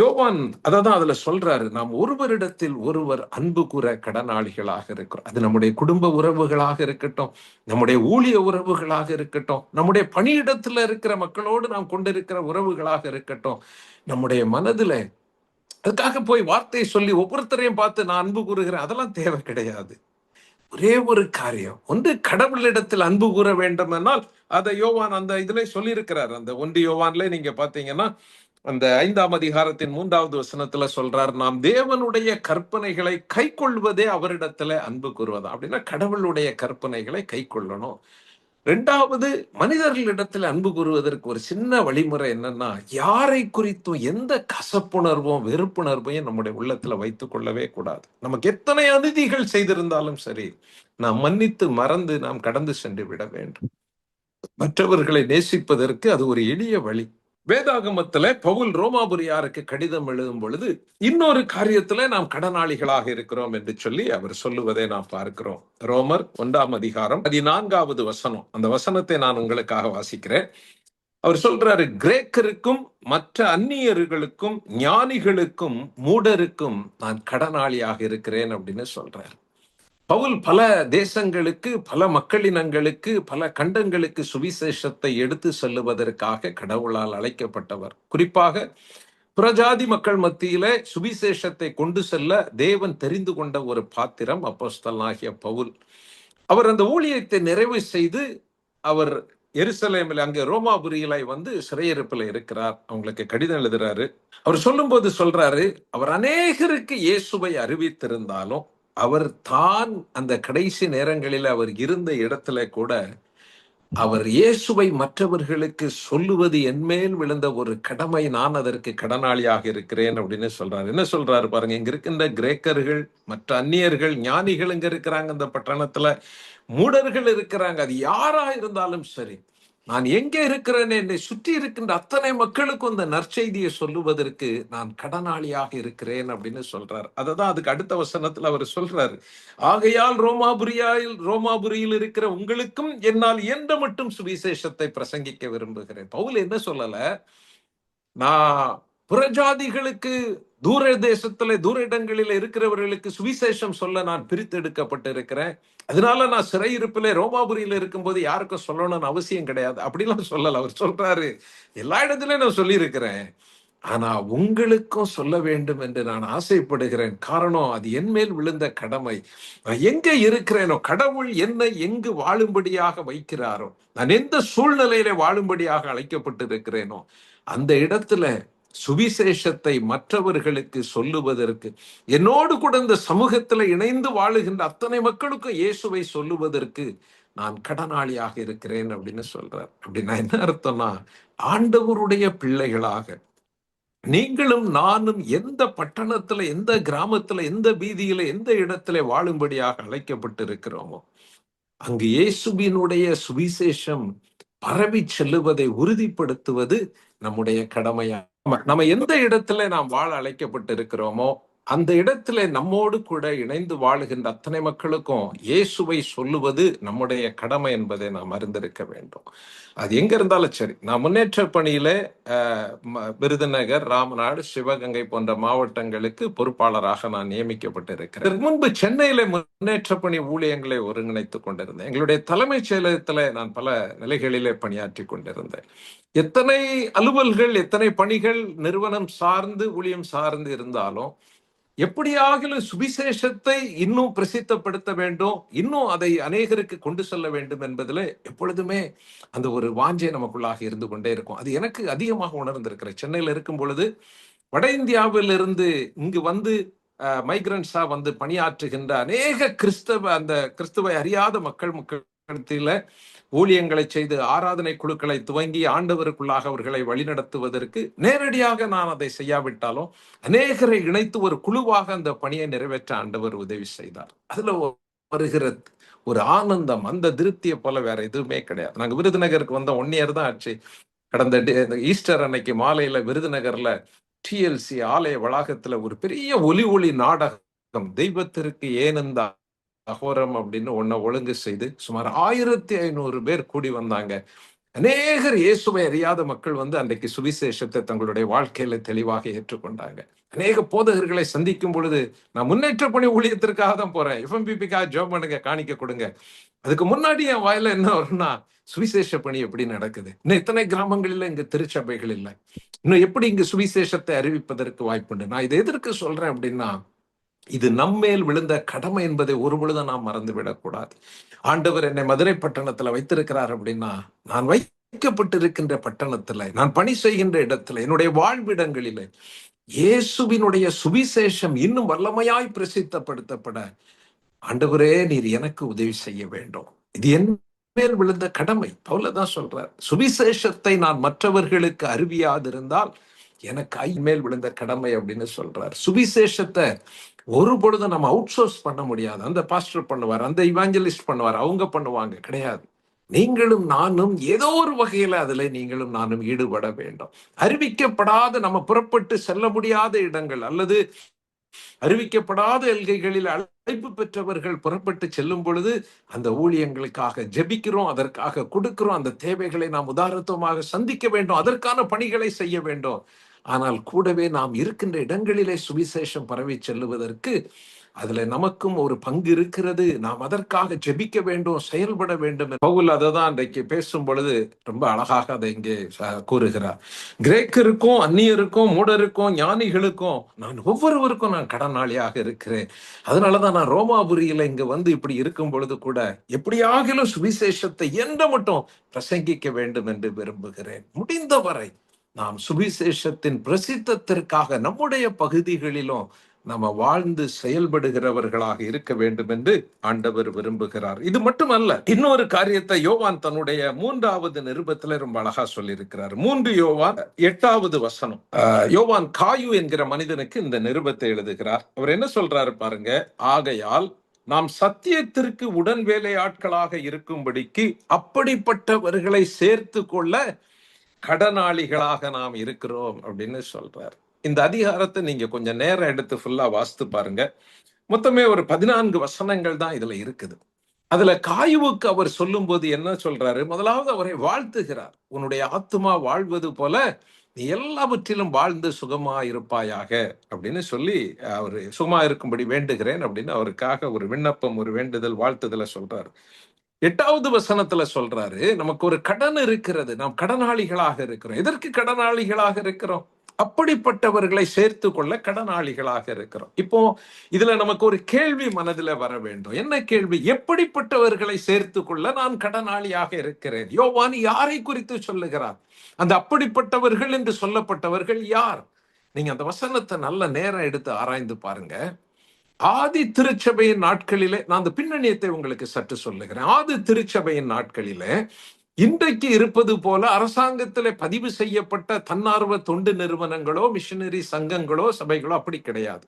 யோவான் அததான் அதுல சொல்றாரு, நாம் ஒருவரிடத்தில் ஒருவர் அன்பு கூற கடனாளிகளாக இருக்கிறோம். அது நம்முடைய குடும்ப உறவுகளாக இருக்கட்டும், நம்முடைய ஊழிய உறவுகளாக இருக்கட்டும், நம்முடைய பணியிடத்துல இருக்கிற மக்களோடு நாம் கொண்டிருக்கிற உறவுகளாக இருக்கட்டும், நம்முடைய மனதுல அதுக்காக போய் வார்த்தையை சொல்லி ஒவ்வொருத்தரையும் பார்த்து நான் அன்பு கூறுகிறேன், அதெல்லாம் தேவை கிடையாது. ஒரே ஒரு காரியம், ஒன்று கடவுளிடத்தில் அன்பு கூற வேண்டும் என்னால் அதை யோவான் அந்த இதுல சொல்லி இருக்கிறார். அந்த 1 யோவான்ல நீங்க பாத்தீங்கன்னா அந்த 5ஆம் அதிகாரத்தின் 3வது வசனத்துல சொல்றார், நாம் தேவனுடைய கற்பனைகளை கை கொள்வதே அவரிடத்துல அன்பு கூறுவதா. அப்படின்னா கடவுளுடைய கற்பனைகளை கை கொள்ளணும். 2வது, மனிதர்களிடத்தில் அன்பு கூறுவதற்கு ஒரு சின்ன வழிமுறை என்னன்னா, யாரை குறித்தும் எந்த கசப்புணர்வும் வெறுப்புணர்வையும் நம்முடைய உள்ளத்துல வைத்துக் கொள்ளவே கூடாது. நமக்கு எத்தனை அநீதிகள் செய்திருந்தாலும் சரி, நாம் மன்னித்து மறந்து நாம் கடந்து சென்று விட வேண்டும். மற்றவர்களை நேசிப்பதற்கு அது ஒரு எளிய வழி. வேதாகமத்துல பவுல் ரோமாபுரியாருக்கு கடிதம் எழுதும் பொழுது இன்னொரு காரியத்துல நாம் கடனாளிகளாக இருக்கிறோம் என்று சொல்லி அவர் சொல்லுவதை நாம் பார்க்கிறோம். ரோமர் 1ஆம் அதிகாரம் 14வது வசனம், அந்த வசனத்தை நான் உங்களுக்காக வாசிக்கிறேன். அவர் சொல்றாரு, கிரேக்கருக்கும் மற்ற அந்நியர்களுக்கும் ஞானிகளுக்கும் மூடருக்கும் நான் கடனாளியாக இருக்கிறேன் அப்படின்னு சொல்றாரு. பவுல் பல தேசங்களுக்கு, பல மக்களினங்களுக்கு, பல கண்டங்களுக்கு சுவிசேஷத்தை எடுத்து செல்லுவதற்காக கடவுளால் அழைக்கப்பட்டவர். குறிப்பாக புறஜாதி மக்கள் மத்தியில சுவிசேஷத்தை கொண்டு செல்ல தேவன் தெரிந்து கொண்ட ஒரு பாத்திரம் அப்போஸ்தலனாகிய பவுல். அவர் அந்த ஊழியத்தை நிறைவு செய்து அவர் எருசலேமில், அங்கே ரோமாபுரியில சிறையிருப்பில் இருக்கிறார். அவங்களுக்கு கடிதம் எழுதுறாரு. அவர் சொல்லும் போது சொல்றாரு, அவர் அநேகருக்கு இயேசுவை அறிவித்திருந்தாலும் அவர் தான் அந்த கடைசி நேரங்களில் அவர் இருந்த இடத்துல கூட அவர் இயேசுவை மற்றவர்களுக்கு சொல்லுவது என்மேல் விழுந்த ஒரு கடமை, நான் அதற்கு கடனாளியாக இருக்கிறேன் அப்படின்னு சொல்றாரு. என்ன சொல்றாரு பாருங்க, இங்க இருக்கின்ற கிரேக்கர்கள், மற்ற அந்நியர்கள், ஞானிகள் இங்க இருக்கிறாங்க, அந்த பட்டணத்துல மூடர்கள் இருக்கிறாங்க. அது யாரா இருந்தாலும் சரி, நான் எங்கே இருக்கிறேன், என்னை சுற்றி இருக்கின்ற அத்தனை மக்களுக்கும் இந்த நற்செய்தியை சொல்லுவதற்கு நான் கடனாளியாக இருக்கிறேன் அப்படின்னு சொல்றாரு. அததான் அதுக்கு அடுத்த வசனத்துல அவர் சொல்றாரு, ஆகையால் ரோமாபுரியில் இருக்கிற உங்களுக்கும் என்னால் இயன்ற மட்டும் சுவிசேஷத்தை பிரசங்கிக்க விரும்புகிறேன். பவுல் என்ன சொல்லல, நான் புறஜாதிகளுக்கு தூர தேசத்துல தூர இடங்களில் இருக்கிறவர்களுக்கு சுவிசேஷம் சொல்ல நான் பிரித்தெடுக்கப்பட்டு இருக்கிறேன், அதனால நான் சிறையிருப்பிலே ரோமாபுரியில இருக்கும்போது யாருக்கும் சொல்லணும்னு அவசியம் கிடையாது அப்படிலாம் சொல்லல. அவர் சொல்றாரு, எல்லா இடத்துலயும் நான் சொல்லி இருக்கிறேன், ஆனா உங்களுக்கும் சொல்ல வேண்டும் என்று நான் ஆசைப்படுகிறேன். காரணம், அது என் மேல் விழுந்த கடமை. நான் எங்க இருக்கிறேனோ, கடவுள் என்னை எங்கு வாழும்படியாக வைக்கிறாரோ, நான் எந்த சூழ்நிலையில வாழும்படியாக அழைக்கப்பட்டு இருக்கிறேனோ, அந்த இடத்துல சுவிசேஷத்தை மற்றவர்களுக்கு சொல்லுவதற்கு, என்னோடு கூட இந்த சமூகத்துல இணைந்து வாழுகின்ற அத்தனை மக்களுக்கும் இயேசுவை சொல்லுவதற்கு நான் கடனாளியாக இருக்கிறேன் அப்படின்னு சொல்றார். அப்படின்னா என்ன அர்த்தம்னா, ஆண்டவருடைய பிள்ளைகளாக நீங்களும் நானும் எந்த பட்டணத்துல, எந்த கிராமத்துல, எந்த வீதியில, எந்த இடத்துல வாழும்படியாக அழைக்கப்பட்டு இருக்கிறோமோ, அங்கு இயேசுவினுடைய சுவிசேஷம் பரவி செல்லுவதை உறுதிப்படுத்துவது நம்முடைய கடமையா. நம்ம எந்த இடத்துல நாம் வாழ அழைக்கப்பட்டு இருக்கிறோமோ, அந்த இடத்துல நம்மோடு கூட இணைந்து வாழுகின்ற அத்தனை மக்களுக்கும் இயேசுவை சொல்லுவது நம்முடைய கடமை என்பதை நாம் அறிந்திருக்க வேண்டும். அது எங்க இருந்தாலும் சரி. நான் முன்னேற்ற பணியில விருதுநகர், ராமநாடு, சிவகங்கை போன்ற மாவட்டங்களுக்கு பொறுப்பாளராக நான் நியமிக்கப்பட்டிருக்கிறேன். இதற்கு முன்பு சென்னையில முன்னேற்ற பணி ஊழியங்களை ஒருங்கிணைத்துக் கொண்டிருந்தேன். எங்களுடைய தலைமைச் செயலகத்துல நான் பல நிலைகளிலே பணியாற்றி கொண்டிருந்தேன். எத்தனை அலுவல்கள், எத்தனை பணிகள் நிறுவனம் சார்ந்து ஊழியம் சார்ந்து இருந்தாலும், எப்படியாகிலும் சுவிசேஷத்தை இன்னும் பிரசித்தப்படுத்த வேண்டும், இன்னும் அதை அநேகருக்கு கொண்டு செல்ல வேண்டும் என்பதில் எப்பொழுதுமே அந்த ஒரு வாஞ்சை நமக்குள்ளாக இருந்து கொண்டே இருக்கும். அது எனக்கு அதிகமாக உணர்ந்திருக்கிறேன். சென்னையில் இருக்கும் பொழுது வட இந்தியாவில் இருந்து இங்கு வந்து மைக்ரன்ஸா வந்து பணியாற்றுகின்ற அநேக கிறிஸ்துவை அறியாத மக்கள் ஊழியங்களை செய்து ஆராதனை குழுக்களை துவங்கி ஆண்டவருக்குள்ளாக அவர்களை வழிநடத்துவதற்கு நேரடியாக நான் அதை செய்யாவிட்டாலும் அநேகரை இணைத்து ஒரு குழுவாக அந்த பணியை நிறைவேற்ற ஆண்டவர் உதவி செய்தார். அதுல வருகிற ஒரு ஆனந்தம், அந்த திருப்தியை போல வேற எதுவுமே கிடையாது. நாங்க விருதுநகருக்கு வந்த 1 இயர் தான் ஆச்சு. கடந்த ஈஸ்டர் அன்னைக்கு மாலையில விருதுநகர்ல டிஎல்சி ஆலய வளாகத்துல ஒரு பெரிய ஒலி நாடகம், தெய்வத்திற்கு ஏனெந்த அகோரம் அப்படின்னு ஒன்ன ஒழுங்கு செய்து சுமார் 1500 பேர் கூடி வந்தாங்க. அநேகர் இயேசுவை அறியாத மக்கள் வந்து அன்றைக்கு சுவிசேஷத்தை தங்களுடைய வாழ்க்கையில தெளிவாக ஏற்றுக்கொண்டாங்க. அநேக போதகர்களை சந்திக்கும் பொழுது, நான் முன்னேற்ற பணி ஊழியத்திற்காக தான் போறேன், எஃப்எம்பிபிக்காக ஜாப் பண்ணுங்க, காணிக்க கொடுங்க, அதுக்கு முன்னாடி என் வாயில என்ன வரும்னா, சுவிசேஷ பணி எப்படி நடக்குது, இன்னும் இத்தனை கிராமங்களில இங்க திருச்சபைகள் இல்லை, இன்னும் எப்படி இங்க சுவிசேஷத்தை அறிவிப்பதற்கு வாய்ப்புண்டு. நான் இதை எதற்கு சொல்றேன் அப்படின்னா, இது நம்மேல் விழுந்த கடமை என்பதை ஒரு பொழுதும் நாம் மறந்து விடக்கூடாது. ஆண்டவர் என்னை மதுரை பட்டணத்துல வைத்திருக்கிறார் அப்படின்னா, நான் வைக்கப்பட்டிருக்கின்ற பட்டணத்துல, நான் பணி செய்கின்ற இடத்துல, என்னுடைய வாழ்விடங்களில இயேசுவினுடைய சுவிசேஷம் இன்னும் வல்லமையாய் பிரசித்தப்படுத்தப்பட ஆண்டவரே நீர் எனக்கு உதவி செய்ய வேண்டும். இது என் மேல் விழுந்த கடமை. பவுலதான் சொல்றார், சுவிசேஷத்தை நான் மற்றவர்களுக்கு அறிவியாதிருந்தால் எனக்கு மேல் விழுந்த கடமை அப்படின்னு சொல்றார். சுவிசேஷத்தை ஒரு பொழுது நம்ம அவுட் சோர்ஸ் பண்ண முடியாது. அந்த பாஸ்டர் பண்ணுவார், அந்த இவாஞ்சலிஸ்ட் பண்ணுவார், அவங்க பண்ணுவாங்க, கிடையாது. நீங்களும் நானும் ஏதோ ஒரு வகையில அதுல நீங்களும் நானும் ஈடுபட வேண்டும். அறிவிக்கப்படாத, நம்ம புறப்பட்டு செல்ல முடியாத இடங்கள் அல்லது அறிவிக்கப்படாத எல்கைகளில் அழைப்பு பெற்றவர்கள் புறப்பட்டு செல்லும் பொழுது அந்த ஊழியங்களுக்காக ஜெபிக்கிறோம், அதற்காக கொடுக்கிறோம், அந்த தேவைகளை நாம் உதாரணமாக சந்திக்க வேண்டும், அதற்கான பணிகளை செய்ய வேண்டும். ஆனால் கூடவே நாம் இருக்கின்ற இடங்களிலே சுவிசேஷம் பரவி செல்லுவதற்கு அதுல நமக்கும் ஒரு பங்கு இருக்கிறது. நாம் அதற்காக ஜெபிக்க வேண்டும், செயல்பட வேண்டும். பவுல் அதை தான் அன்றைக்கு பேசும் பொழுது ரொம்ப அழகாக அதை இங்கே கூறுகிறார். கிரேக்கருக்கும், அந்நியருக்கும், மூடருக்கும், ஞானிகளுக்கும் நான் ஒவ்வொருவருக்கும் நான் கடனாளியாக இருக்கிறேன். அதனாலதான் நான் ரோமாபுரியில இங்க வந்து இப்படி இருக்கும் பொழுது கூட எப்படியாகிலும் சுவிசேஷத்தை என்ற மட்டும் பிரசங்கிக்க வேண்டும் என்று விரும்புகிறேன். முடிந்தவரை நாம் சுவிசேஷத்தின் பிரசித்தத்திற்காக நம்முடைய பகுதிகளிலும் நம்ம வாழ்ந்து செயல்படுகிறவர்களாக இருக்க வேண்டும் என்று ஆண்டவர் விரும்புகிறார். இது மட்டுமல்ல, இன்னொரு காரியத்தை யோவான் தன்னுடைய 3வது நிருபத்தில் ரொம்ப அழகா சொல்லியிருக்கிறார். 3 யோவான் 8வது வசனம். யோவான் காயு என்கிற மனிதனுக்கு இந்த நிருபத்தை எழுதுகிறார். அவர் என்ன சொல்றாரு பாருங்க. ஆகையால் நாம் சத்தியத்திற்கு உடன் வேலையாட்களாக இருக்கும்படிக்கு அப்படிப்பட்டவர்களை சேர்த்து கொள்ள கடனாளிகளாக நாம் இருக்கிறோம் அப்படின்னு சொல்றார். இந்த அதிகாரத்தை நீங்க கொஞ்சம் நேரம் எடுத்து ஃபுல்லா வாசித்து பாருங்க. மொத்தமே ஒரு 14 வசனங்கள் தான் இதுல இருக்குது. அதுல காயுவுக்கு அவர் சொல்லும் போது என்ன சொல்றாரு? முதலாவது அவரை வாழ்த்துகிறார். உன்னுடைய ஆத்துமா வாழ்வது போல நீ எல்லாவற்றிலும் வாழ்ந்து சுகமா இருப்பாயாக அப்படின்னு சொல்லி அவர் சுகமா இருக்கும்படி வேண்டுகிறேன் அப்படின்னு அவருக்காக ஒரு விண்ணப்பம், ஒரு வேண்டுதல், வாழ்த்துதலை சொல்றாரு. 8வது வசனத்துல சொல்றாரு, நமக்கு ஒரு கடன் இருக்கிறது, நாம் கடனாளிகளாக இருக்கிறோம். எதற்கு கடனாளிகளாக இருக்கிறோம்? அப்படிப்பட்டவர்களை சேர்த்து கொள்ள கடனாளிகளாக இருக்கிறோம். இப்போ இதுல நமக்கு ஒரு கேள்வி மனதில் வர வேண்டும். என்ன கேள்வி? எப்படிப்பட்டவர்களை சேர்த்து கொள்ள நான் கடனாளியாக இருக்கிறேன்? யோவான் யாரை குறித்து சொல்லுகிறார்? அந்த அப்படிப்பட்டவர்கள் என்று சொல்லப்பட்டவர்கள் யார்? நீங்க அந்த வசனத்தை நல்ல நேரம் எடுத்து ஆராய்ந்து பாருங்க. ஆதி திருச்சபையின் நாட்களிலே, நான் அந்த பின்னணியத்தை உங்களுக்கு சற்று சொல்லுகிறேன். ஆதி திருச்சபையின் நாட்களிலே இன்றைக்கு இருப்பது போல அரசாங்கத்திலே பதிவு செய்யப்பட்ட தன்னார்வ தொண்டு நிறுவனங்களோ, மிஷனரி சங்கங்களோ, சபைகளோ அப்படி கிடையாது.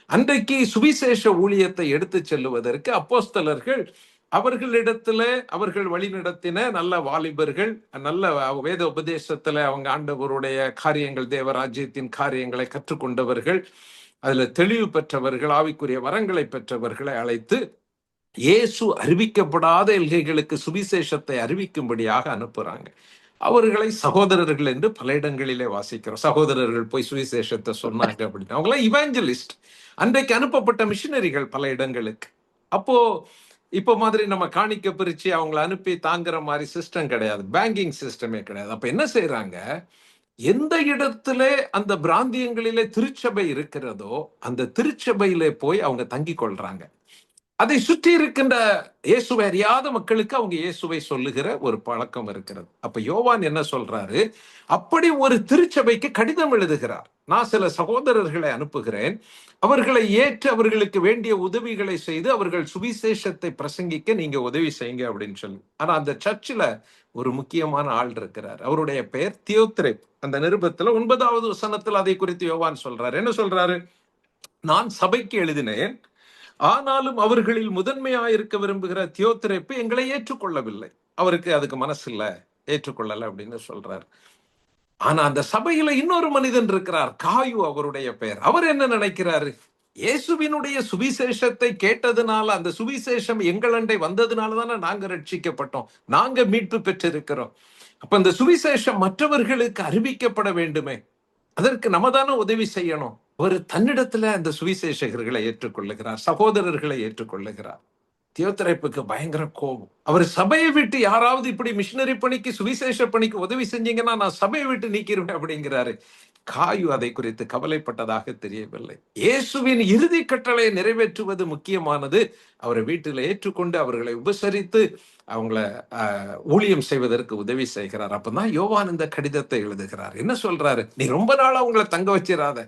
அன்றைக்கு சுவிசேஷ ஊழியத்தை எடுத்து செல்லுவதற்கு அப்போஸ்தலர்கள் அவர்களிடத்துல அவர்கள் வழிநடத்தின நல்ல வாலிபர்கள், நல்ல வேத உபதேசத்துல அவங்க ஆண்டவருடைய காரியங்கள், தேவராஜ்யத்தின் காரியங்களை கற்றுக்கொண்டவர்கள், அதுல தெளிவு பெற்றவர்கள், ஆவிக்குரிய வரங்களை பெற்றவர்களை அழைத்து இயேசு அறிவிக்கப்படாத எல்கைகளுக்கு சுவிசேஷத்தை அறிவிக்கும்படியாக அனுப்புறாங்க. அவர்களை சகோதரர்கள் என்று பல இடங்களிலே வாசிக்கிறோம். சகோதரர்கள் போய் சுவிசேஷத்தை சொன்னாங்க அப்படின்னு. அவங்களாம் இவாஞ்சலிஸ்ட், அன்றைக்கு அனுப்பப்பட்ட மிஷினரிகள் பல இடங்களுக்கு. அப்போ இப்போ மாதிரி நம்ம காணிக்க பிரிச்சு அவங்களை அனுப்பி தாங்குற மாதிரி சிஸ்டம் கிடையாது, பேங்கிங் சிஸ்டமே கிடையாது. அப்ப என்ன செய்யறாங்க? எந்த இடத்துல அந்த பிராந்தியங்களிலே திருச்சபை இருக்கிறதோ அந்த திருச்சபையிலே போய் அவங்க தங்கி கொள்றாங்க. அதை சுற்றி இருக்கின்ற இயேசுவை அறியாத மக்களுக்கு அவங்க இயேசுவை சொல்லுகிற ஒரு பழக்கம் இருக்கிறது. அப்ப யோவான் என்ன சொல்றாரு? அப்படி ஒரு திருச்சபைக்கு கடிதம் எழுதுகிறார். நான் சில சகோதரர்களை அனுப்புகிறேன், அவர்களை ஏற்று அவர்களுக்கு வேண்டிய உதவிகளை செய்து அவர்கள் சுவிசேஷத்தை பிரசங்கிக்க நீங்க உதவி செய்யுங்க அப்படின்னு சொல்லி. ஆனா அந்த சர்ச்சில் ஒரு முக்கியமான ஆள் இருக்கிறார். அவருடைய பெயர் தியோத்திரேப். அந்த நிருபத்துல 9வது வசனத்தில் அதை குறித்து யோவான் சொல்றாரு. என்ன சொல்றாரு? நான் சபைக்கு எழுதினேன், ஆனாலும் அவர்களில் முதன்மையாயிருக்க விரும்புகிற தியோத்திரேப்பு எங்களை ஏற்றுக்கொள்ளவில்லை. அவருக்கு அதுக்கு மனசு இல்ல, ஏற்றுக்கொள்ளல அப்படின்னு சொல்றார். ஆனா அந்த சபையில இன்னொரு மனிதன் இருக்கிறார், காயு அவருடைய பெயர். அவர் என்ன நினைக்கிறாரு? இயேசுவினுடைய சுவிசேஷத்தை கேட்டதுனால, அந்த சுவிசேஷம் எங்களண்டை வந்ததுனால தானே நாங்க ரட்சிக்கப்பட்டோம், நாங்க மீட்பு பெற்றிருக்கிறோம். அப்ப இந்த சுவிசேஷம் மற்றவர்களுக்கு அறிவிக்கப்பட வேண்டுமே, அதற்கு நம்ம தானே உதவி செய்யணும். அவர் தன்னிடத்துல அந்த சுவிசேஷகர்களை ஏற்றுக்கொள்ளுகிறார், சகோதரர்களை ஏற்றுக்கொள்ளுகிறார். தியோத்திரேப்புக்கு பயங்கர கோபம். அவர் சபையை விட்டு யாராவது இப்படி மிஷினரி பணிக்கு, சுவிசேஷ பணிக்கு உதவி செஞ்சீங்கன்னா நான் சபையை விட்டு நீக்கிடுவேன் அப்படிங்கிறாரு. காயு அதை குறித்து கவலைப்பட்டதாக தெரியவில்லை. இயேசுவின் இறுதி கட்டளை நிறைவேற்றுவது முக்கியமானது. அவரை வீட்டில் ஏற்றுக்கொண்டு அவர்களை உபசரித்து அவங்கள ஊழியம் செய்வதற்கு உதவி செய்கிறார். அப்பதான் யோவான் இந்த கடிதத்தை எழுதுகிறார். என்ன சொல்றாரு? நீ ரொம்ப நாள் அவங்கள தங்க வச்சிடாத,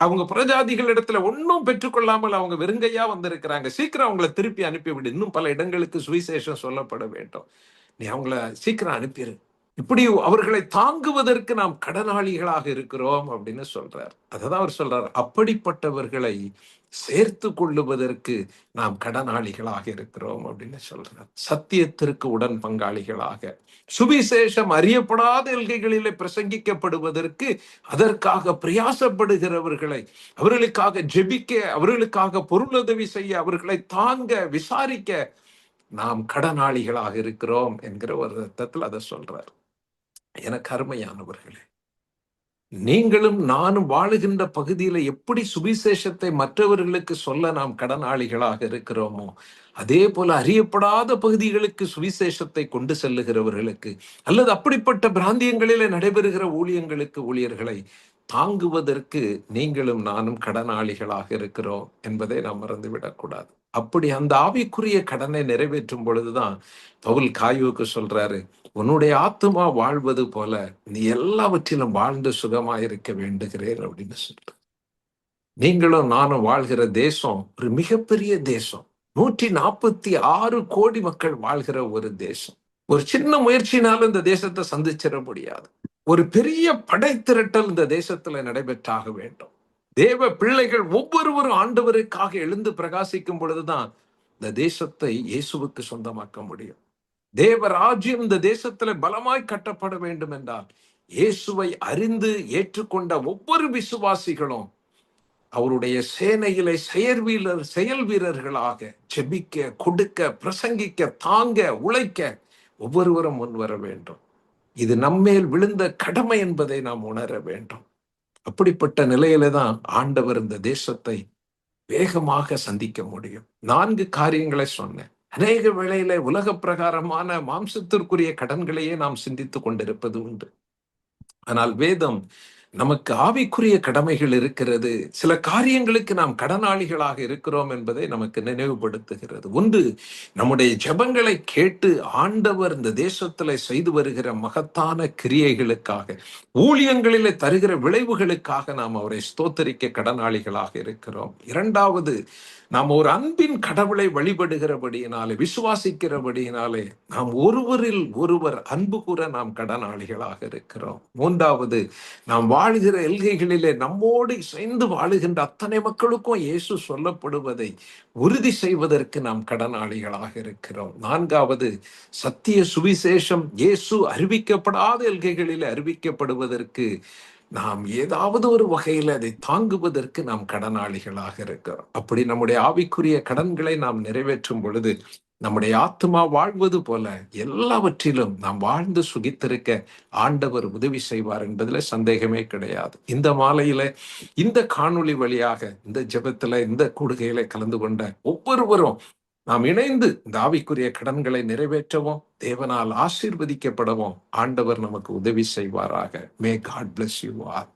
அவங்க புறஜாதிகள் இடத்துல ஒன்னும் பெற்றுக்கொள்ளாமல் அவங்க வெறுங்கையா வந்திருக்கிறாங்க, சீக்கிரம் அவங்கள திருப்பி அனுப்பிவிடு, இன்னும் பல இடங்களுக்கு சுவிசேஷம் சொல்லப்பட வேண்டும், நீ அவங்கள சீக்கிரம் அனுப்பிடு. இப்படி அவர்களை தாங்குவதற்கு நாம் கடனாளிகளாக இருக்கிறோம் அப்படின்னு சொல்றார். அததான் அவர் சொல்றார், அப்படிப்பட்டவர்களை சேர்த்து கொள்ளுவதற்கு நாம் கடனாளிகளாக இருக்கிறோம் அப்படின்னு சொல்றார். சத்தியத்திற்கு உடன் பங்காளிகளாக, சுவிசேஷம் அறியப்படாத எல்கைகளிலே பிரசங்கிக்கப்படுவதற்கு அதற்காக பிரயாசப்படுகிறவர்களை, அவர்களுக்காக ஜெபிக்க, அவர்களுக்காக பொருளுதவி செய்ய, அவர்களை தாங்க, விசாரிக்க நாம் கடனாளிகளாக இருக்கிறோம் என்கிற ஒரு அர்த்தத்தில் அதை சொல்றார். எனக்கு அருமையானவர்களே, நீங்களும் நானும் வாழுகின்ற பகுதியில எப்படி சுவிசேஷத்தை மற்றவர்களுக்கு சொல்ல நாம் கடனாளிகளாக இருக்கிறோமோ, அதே போல அறியப்படாத பகுதிகளுக்கு சுவிசேஷத்தை கொண்டு செல்லுகிறவர்களுக்கு, அல்லது அப்படிப்பட்ட பிராந்தியங்களிலே நடைபெறுகிற ஊழியங்களுக்கு, ஊழியர்களை தாங்குவதற்கு நீங்களும் நானும் கடனாளிகளாக இருக்கிறோம் என்பதை நாம் மறந்துவிடக்கூடாது. அப்படி அந்த ஆவிக்குரிய கடனை நிறைவேற்றும் பொழுதுதான் பவுல் காயுவுக்கு சொல்றாரு, உன்னுடைய ஆத்துமா வாழ்வது போல நீ எல்லாவற்றிலும் வாழ்ந்து சுகமாயிருக்க வேண்டுகிறேன் அப்படின்னு சொல்ற. நீங்களும் நானும் வாழ்கிற தேசம் ஒரு மிகப்பெரிய தேசம். 146 கோடி மக்கள் வாழ்கிற ஒரு தேசம். ஒரு சின்ன முயற்சினாலும் இந்த தேசத்தை சந்திச்சிட முடியாது. ஒரு பெரிய படை திரட்டல் இந்த தேசத்துல நடைபெற்றாக வேண்டும். தேவ பிள்ளைகள் ஒவ்வொருவரும் ஆண்டவருக்காக எழுந்து பிரகாசிக்கும் பொழுதுதான் இந்த தேசத்தை இயேசுவுக்கு சொந்தமாக்க முடியும். தேவ ராஜ்யம் இந்த தேசத்துல பலமாய் கட்டப்பட வேண்டும் என்றால் இயேசுவை அறிந்து ஏற்றுக்கொண்ட ஒவ்வொரு விசுவாசிகளும் அவருடைய சேனையிலே செயல் வீரர்களாக ஜெபிக்க, கொடுக்க, பிரசங்கிக்க, தாங்க, உழைக்க ஒவ்வொருவரும் முன் வர வேண்டும். இது நம்மேல் விழுந்த கடமை என்பதை நாம் உணர வேண்டும். அப்படிப்பட்ட நிலையில தான் ஆண்டவர் இந்த தேசத்தை வேகமாக சந்திக்க முடியும். 4 காரியங்களை சொன்னேன். அநேக வேளையில உலக பிரகாரமான மாம்சத்திற்குரிய கடன்களையே நாம் சிந்தித்துக் கொண்டிருப்பது உண்டு. ஆனால் வேதம் நமக்கு ஆவிக்குரிய கடமைகள் இருக்கிறது. சில காரியங்களுக்கு நாம் கடனாளிகளாக இருக்கிறோம் என்பதை நமக்கு நினைவுபடுத்துகிறது. ஒன்று, நம்முடைய ஜெபங்களை கேட்டு ஆண்டவர் இந்த தேசத்துல செய்து வருகிற மகத்தான கிரியைகளுக்காக, ஊழியங்களிலே தருகிற விளைவுகளுக்காக நாம் அவரை ஸ்தோத்தரிக்க கடனாளிகளாக இருக்கிறோம். இரண்டாவது, நாம் ஒரு அன்பின் கடவுளை வழிபடுகிறபடியினாலே, விசுவாசிக்கிறபடியினாலே நாம் ஒருவரில் ஒருவர் அன்பு கூற நாம் கடனாளிகளாக இருக்கிறோம். மூன்றாவது, நாம் வாழ்கிற எல்கைகளிலே நம்மோடு சேர்ந்து வாழுகின்ற அத்தனை மக்களுக்கும் இயேசு சொல்லப்படுவதை உறுதி செய்வதற்கு நாம் கடனாளிகளாக இருக்கிறோம். நான்காவது, சத்திய சுவிசேஷம் இயேசு அறிவிக்கப்படாத எல்கைகளில் அறிவிக்கப்படுவதற்கு நாம் ஏதாவது ஒரு வகையில் அதை தாங்குவதற்கு நாம் கடனாளிகளாக இருக்கிறோம். அப்படி நம்முடைய ஆவிக்குரிய கடன்களை நாம் நிறைவேற்றும் பொழுது நம்முடைய ஆத்மா வாழ்வது போல எல்லாவற்றிலும் நாம் வாழ்ந்து சுகித்திருக்க ஆண்டவர் உதவி செய்வார் என்பதில் சந்தேகமே கிடையாது. இந்த மாலையில இந்த காணொளி வழியாக இந்த ஜெபத்துல இந்த கூடுகையில கலந்து கொண்ட ஒவ்வொருவரும் நாம் இணைந்து இந்த ஆவிக்குரிய கடன்களை நிறைவேற்றவும் தேவனால் ஆசீர்வதிக்கப்படவும் ஆண்டவர் நமக்கு உதவி செய்வாராக. May God bless you all.